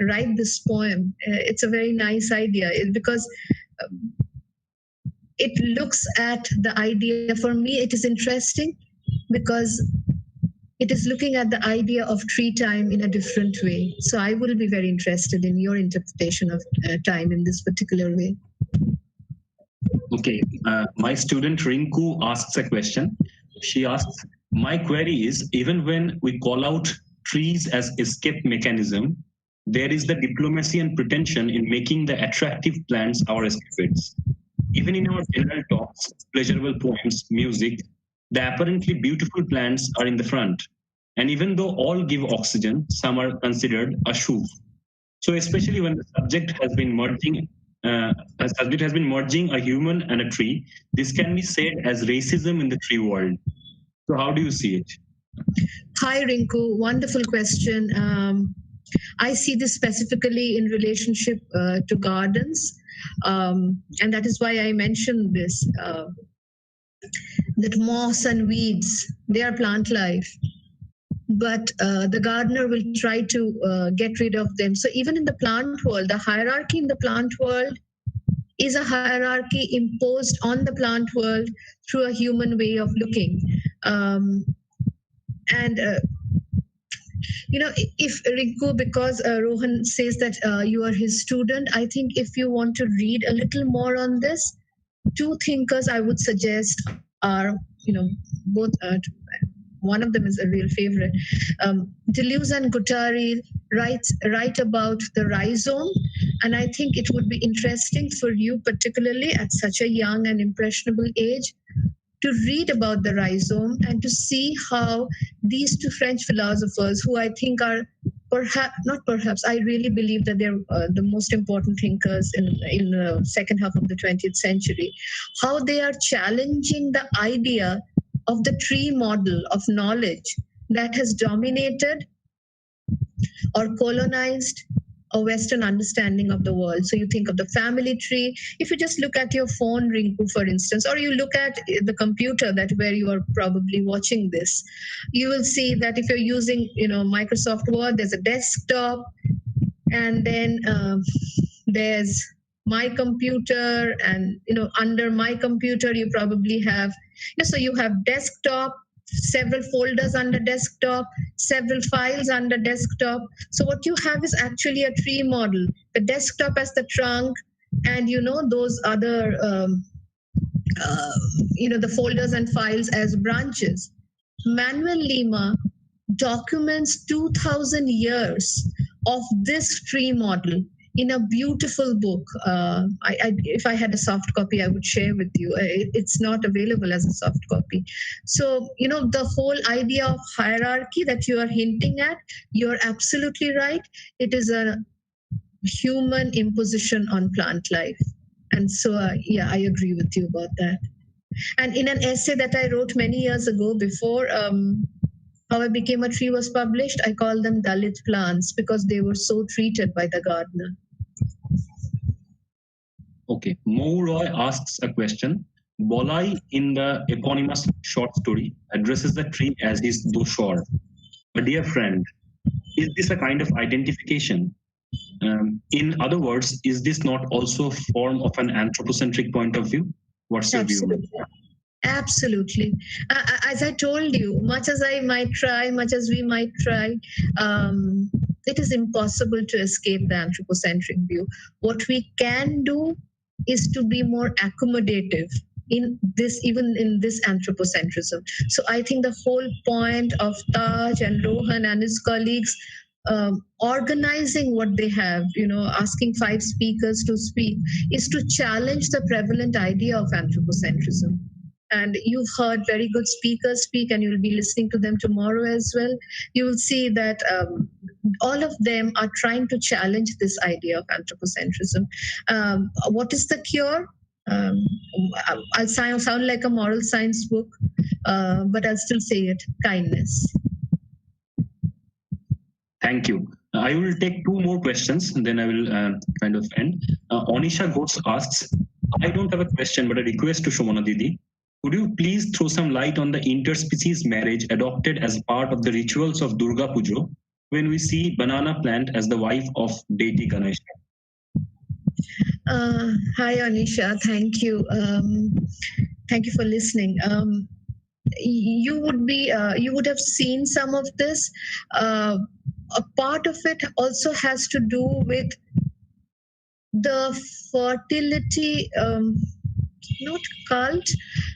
write this poem. It's a very nice idea, because it looks at the idea. For me, it is interesting because it is looking at the idea of tree time in a different way. So I will be very interested in your interpretation of time in this particular way. Okay. My student Rinku asks a question. She asks, my query is, even when we call out trees as escape mechanism, there is the diplomacy and pretension in making the attractive plants our escapades. Even in our general talks, pleasurable poems, music, the apparently beautiful plants are in the front. And even though all give oxygen, some are considered ashuv. So especially when the subject has been merging a human and a tree, this can be said as racism in the tree world. So how do you see it? Hi, Rinku. Wonderful question. I see this specifically in relationship to gardens. And that is why I mentioned this, that moss and weeds, they are plant life. But the gardener will try to get rid of them. So even in the plant world, the hierarchy in the plant world is a hierarchy imposed on the plant world through a human way of looking. If Rinku, because Rohan says that you are his student, I think if you want to read a little more on this, two thinkers I would suggest are, both. One of them is a real favorite. Deleuze and Guattari write about the rhizome, and I think it would be interesting for you, particularly at such a young and impressionable age, to read about the rhizome and to see how these two French philosophers, who I think are I really believe that they're the most important thinkers in the second half of the 20th century, how they are challenging the idea of the tree model of knowledge that has dominated or colonized a Western understanding of the world. So you think of the family tree. If you just look at your phone, Rinku, for instance, or you look at the computer that where you are probably watching this, you will see that if you're using, Microsoft Word, there's a desktop, and then there's my computer, and under my computer you probably have, so you have desktop, several folders under desktop, several files under desktop. So what you have is actually a tree model, the desktop as the trunk, and those other the folders and files as branches. Manuel Lima documents 2000 years of this tree model in a beautiful book. If I had a soft copy, I would share with you. It's not available as a soft copy. So, the whole idea of hierarchy that you are hinting at, you're absolutely right. It is a human imposition on plant life. And so, yeah, I agree with you about that. And in an essay that I wrote many years ago, before How I Became a Tree was published, I called them Dalit plants because they were so treated by the gardener. Okay, Mo Roy asks a question. Bolai in the eponymous short story addresses the tree as his doshor. A dear friend, is this a kind of identification? In other words, is this not also a form of an anthropocentric point of view? What's your view? Absolutely. As I told you, much as I might try, much as we might try, it is impossible to escape the anthropocentric view. What we can do is to be more accommodative in this, even in this anthropocentrism. So I think the whole point of Taj and Rohan and his colleagues organizing what they have, asking 5 speakers to speak, is to challenge the prevalent idea of anthropocentrism. And you've heard very good speakers speak, and you'll be listening to them tomorrow as well. You will see that all of them are trying to challenge this idea of anthropocentrism. What is the cure? I'll sound like a moral science book, but I'll still say it: kindness. Thank you. I will take 2 more questions, and then I will kind of end. Anisha Ghosh asks, I don't have a question, but a request to Sumana Didi. Could you please throw some light on the interspecies marriage adopted as part of the rituals of Durga Pujo when we see banana plant as the wife of deity Ganesha? Hi, Anisha. Thank you. Thank you for listening. You would have seen some of this. A part of it also has to do with the fertility, not cult,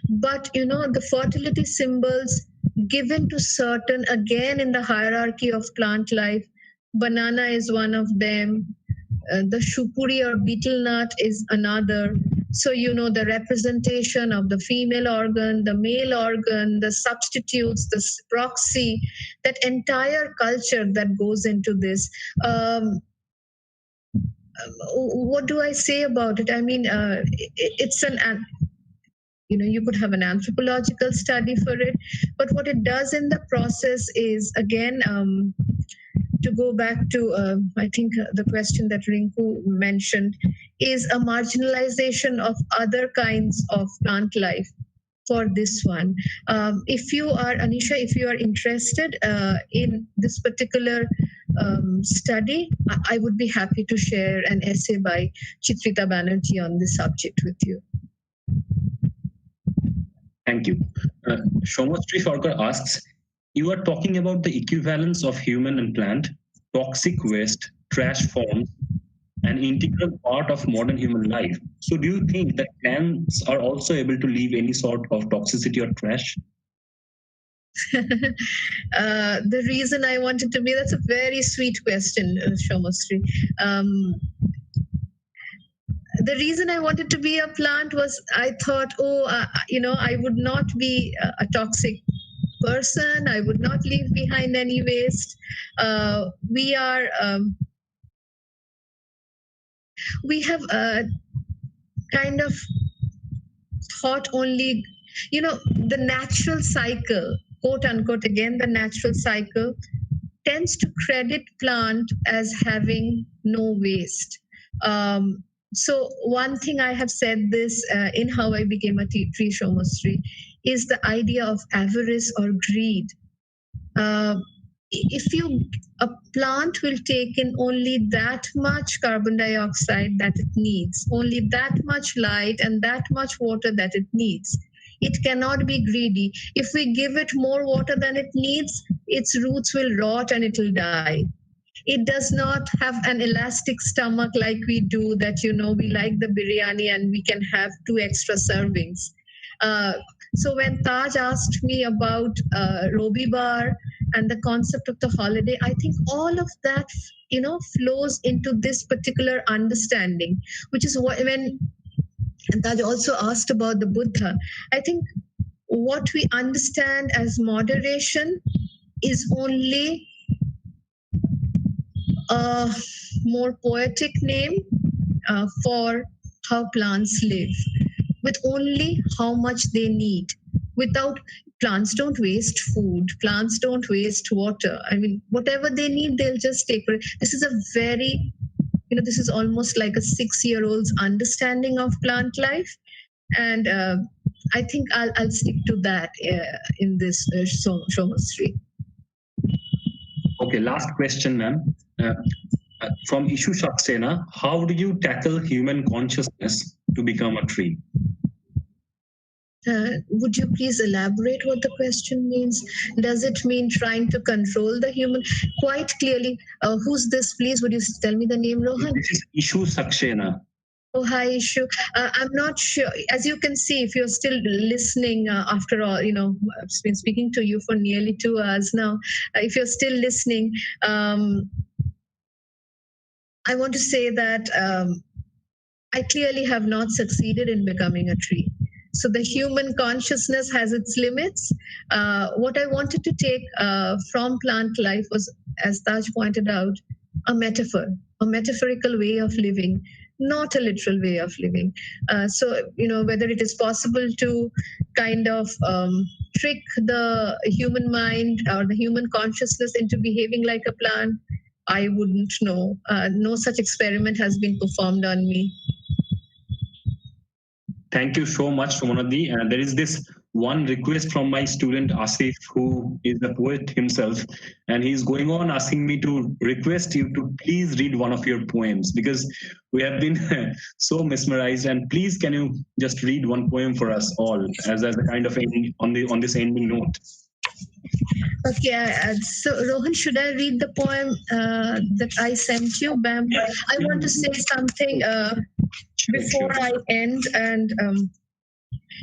but the fertility symbols given to certain, again in the hierarchy of plant life. Banana is one of them. The shupuri or betel nut is another. So, the representation of the female organ, the male organ, the substitutes, the proxy, that entire culture that goes into this. What do I say about it? I mean, it's you could have an anthropological study for it, but what it does in the process is, again, to go back to, I think the question that Rinku mentioned, is a marginalization of other kinds of plant life for this one. If you are, Anisha, if you are interested in this particular study, I would be happy to share an essay by Chitrita Banerjee on this subject with you. Thank you. Shomastri Sarkar asks, you are talking about the equivalence of human and plant, toxic waste, trash forms, an integral part of modern human life. So do you think that plants are also able to leave any sort of toxicity or trash? The reason I wanted to be, that's a very sweet question, Shomastri. The reason I wanted to be a plant was I thought, I would not be a toxic person. I would not leave behind any waste. We have kind of thought only, the natural cycle, quote unquote, again, the natural cycle. tends to credit plant as having no waste. So one thing I have said this in How I Became a Tree Showmastri is the idea of avarice or greed. Uh, if you a plant will take in only that much carbon dioxide that it needs, only that much light and that much water that it needs. It cannot be greedy. If we give it more water than it needs, its roots will rot and it will die. It does not have an elastic stomach like we do, that we like the biryani and we can have 2 extra servings. So when Taj asked me about Robi Bar and the concept of the holiday, I think all of that flows into this particular understanding, which is what when Taj also asked about the Buddha. I think what we understand as moderation is only a more poetic name for how plants live, with only how much they need. Without plants don't waste food, plants don't waste water. I mean, whatever they need, they'll just take it. This is a very, this is almost like a 6-year-old's understanding of plant life, and I think I'll stick to that in this showmastry. Okay, last question, ma'am. From Ishu Saxena, how do you tackle human consciousness to become a tree? Would you please elaborate what the question means? Does it mean trying to control the human? Quite clearly, who's this, please? Would you tell me the name, Rohan? This is Ishu Saxena. Oh, hi, Ishu. I'm not sure. As you can see, if you're still listening, after all, I've been speaking to you for nearly 2 hours now. If you're still listening, I want to say that I clearly have not succeeded in becoming a tree. So the human consciousness has its limits. What I wanted to take from plant life was, as Taj pointed out, a metaphor, a metaphorical way of living, not a literal way of living. So, whether it is possible to kind of trick the human mind or the human consciousness into behaving like a plant, I wouldn't know. No such experiment has been performed on me. Thank you so much, Sumanadi. There is this one request from my student Asif, who is a poet himself, and he's going on asking me to request you to please read one of your poems, because we have been so mesmerized. And please, can you just read one poem for us all as a kind of ending, on this ending note? Okay, so Rohan, should I read the poem that I sent you, Bamboo? I want to say something before I end, and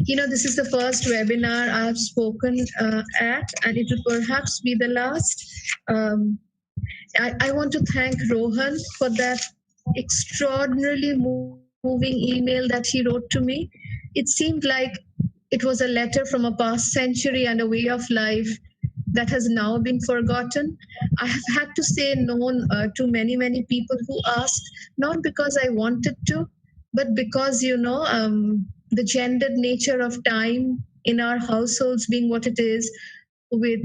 this is the first webinar I've spoken at, and it will perhaps be the last. I want to thank Rohan for that extraordinarily moving email that he wrote to me. It seemed like it was a letter from a past century and a way of life that has now been forgotten. I have had to say no to many, many people who asked, not because I wanted to, but because, the gendered nature of time in our households being what it is, with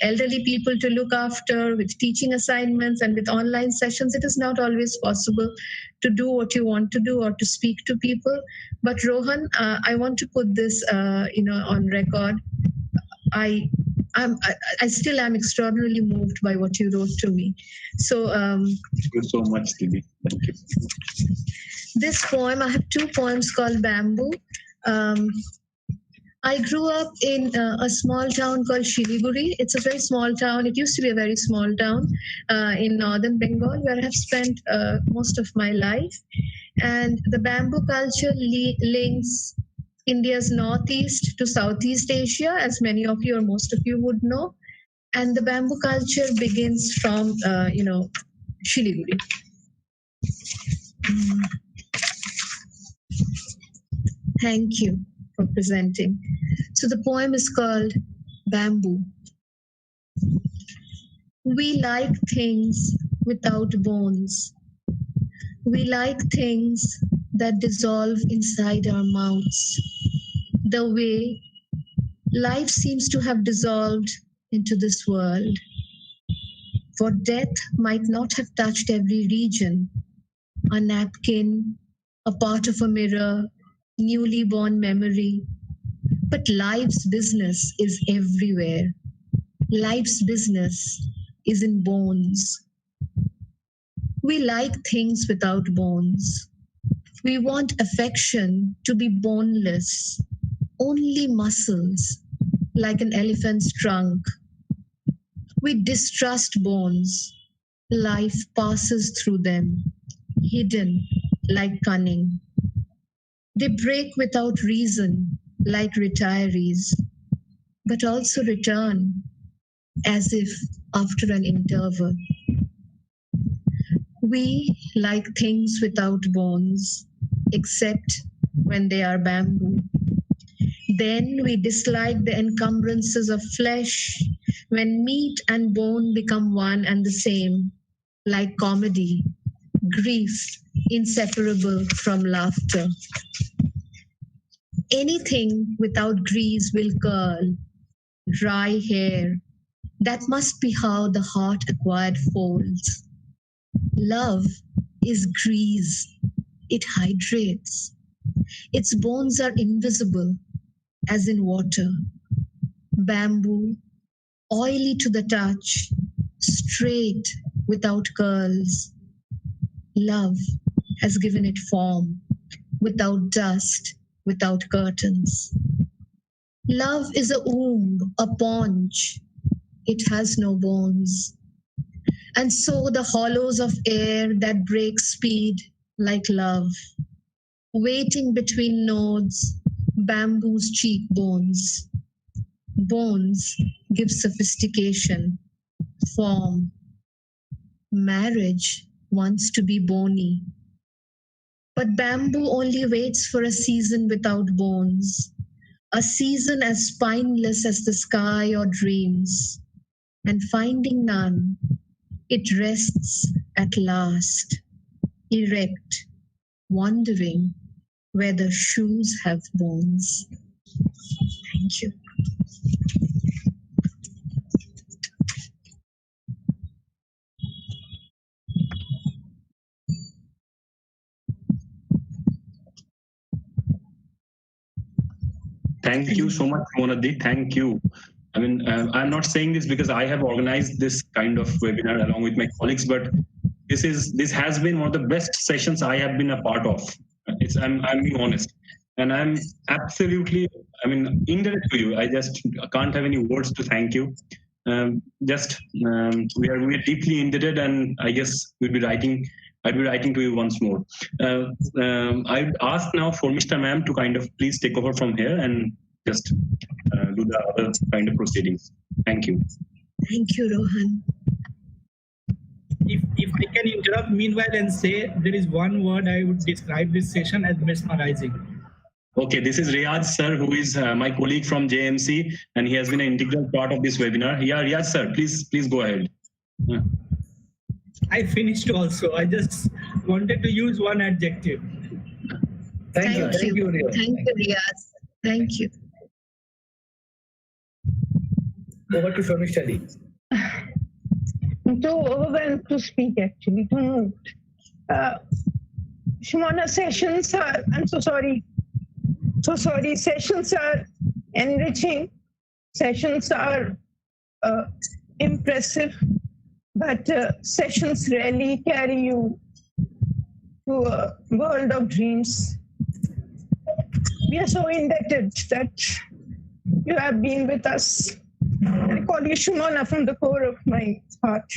elderly people to look after, with teaching assignments and with online sessions, it is not always possible to do what you want to do or to speak to people. But Rohan, I want to put this on record. I still am extraordinarily moved by what you wrote to me. So thank you so much, Didi. Thank you. This poem, I have 2 poems called Bamboo. I grew up in a small town called Shiliguri. It's a very small town. It used to be a very small town in northern Bengal, where I have spent most of my life. And the bamboo culture links India's northeast to Southeast Asia, as many of you or most of you would know. And the bamboo culture begins from, Shiliguri. Thank you for presenting. So the poem is called Bamboo. We like things without bones. We like things that dissolve inside our mouths. The way life seems to have dissolved into this world. For death might not have touched every region, a napkin, a part of a mirror, newly born memory. But life's business is everywhere. Life's business is in bones. We like things without bones. We want affection to be boneless, only muscles, like an elephant's trunk. We distrust bones. Life passes through them, hidden like cunning. They break without reason, like retirees, but also return as if after an interval. We like things without bones, except when they are bamboo. Then we dislike the encumbrances of flesh when meat and bone become one and the same, like comedy, grief inseparable from laughter. Anything without grease will curl, dry hair. That must be how the heart acquired folds. Love is grease. It hydrates. Its bones are invisible, as in water. Bamboo, oily to the touch, straight without curls. Love has given it form, without dust, without curtains. Love is a womb, a paunch. It has no bones. And so the hollows of air that break speed like love, waiting between nodes, bamboo's cheekbones. Bones give sophistication, form. Marriage wants to be bony. But bamboo only waits for a season without bones, a season as spineless as the sky or dreams. And finding none, it rests at last, erect, wondering whether shoes have bones. Thank you. Thank you so much, Monadi. Thank you. I mean, I'm not saying this because I have organized this kind of webinar along with my colleagues, but this has been one of the best sessions I have been a part of. I'm being honest, and I'm absolutely, I mean, indebted to you. I just can't have any words to thank you. We are deeply indebted, and I guess I'll be writing to you once more. I'd ask now for Mr. Ma'am to kind of please take over from here and just do the other kind of proceedings. Thank you. Thank you, Rohan. If I can interrupt meanwhile and say there is one word I would describe this session as mesmerizing. Okay, this is Riyaz sir, who is my colleague from JMC, and he has been an integral part of this webinar. Yeah, Riyaz sir, please go ahead. Yeah. I finished also. I just wanted to use one adjective. Thank you, Riyaz. Thank you, Riyaz. Thank you. Over to Shomishali. I'm too overwhelmed to speak, actually, too moved. Sumana, sessions are, I'm so sorry. Sessions are enriching. Sessions are impressive. But sessions rarely carry you to a world of dreams. We are so indebted that you have been with us. I call you Sumana from the core of my heart.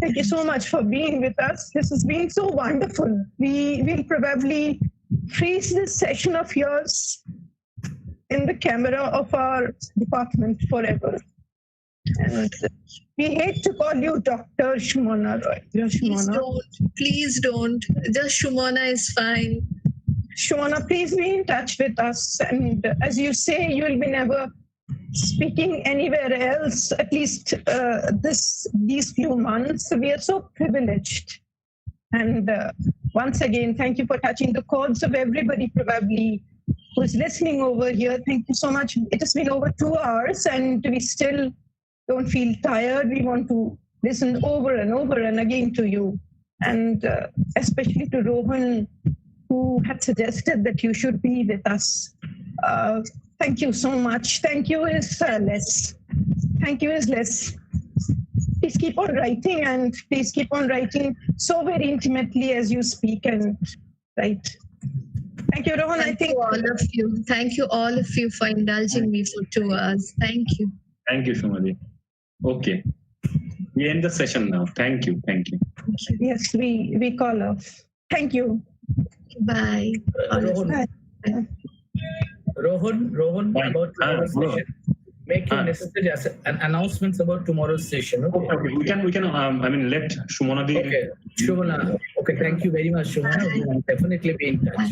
Thank you so much for being with us. This has been so wonderful. We will probably freeze this session of yours in the camera of our department forever. And we hate to call you Dr. Sumana Roy. Please don't. Just Sumana is fine. Sumana, please be in touch with us. And as you say, you will be never speaking anywhere else, at least these few months. We are so privileged. And once again, thank you for touching the chords of everybody probably who's listening over here. Thank you so much. It has been over 2 hours and we still don't feel tired. We want to listened over and over and again to you, and especially to Rohan, who had suggested that you should be with us. Thank you so much. Thank you is less. Thank you is less. Please keep on writing, and please keep on writing so very intimately as you speak and write. Thank you, Rohan. Thank you, all of you. Thank you, all of you, for indulging me for 2 hours. Thank you. Thank you, Shumadi. Okay. We end the session now. Thank you. Thank you. Yes, we call off. Thank you. Bye. Rohan, about tomorrow's session. Make your necessary announcements about tomorrow's session. Okay. We can. Let Shumana. Okay, Sumana. Okay, thank you very much, Sumana. We will definitely be in touch.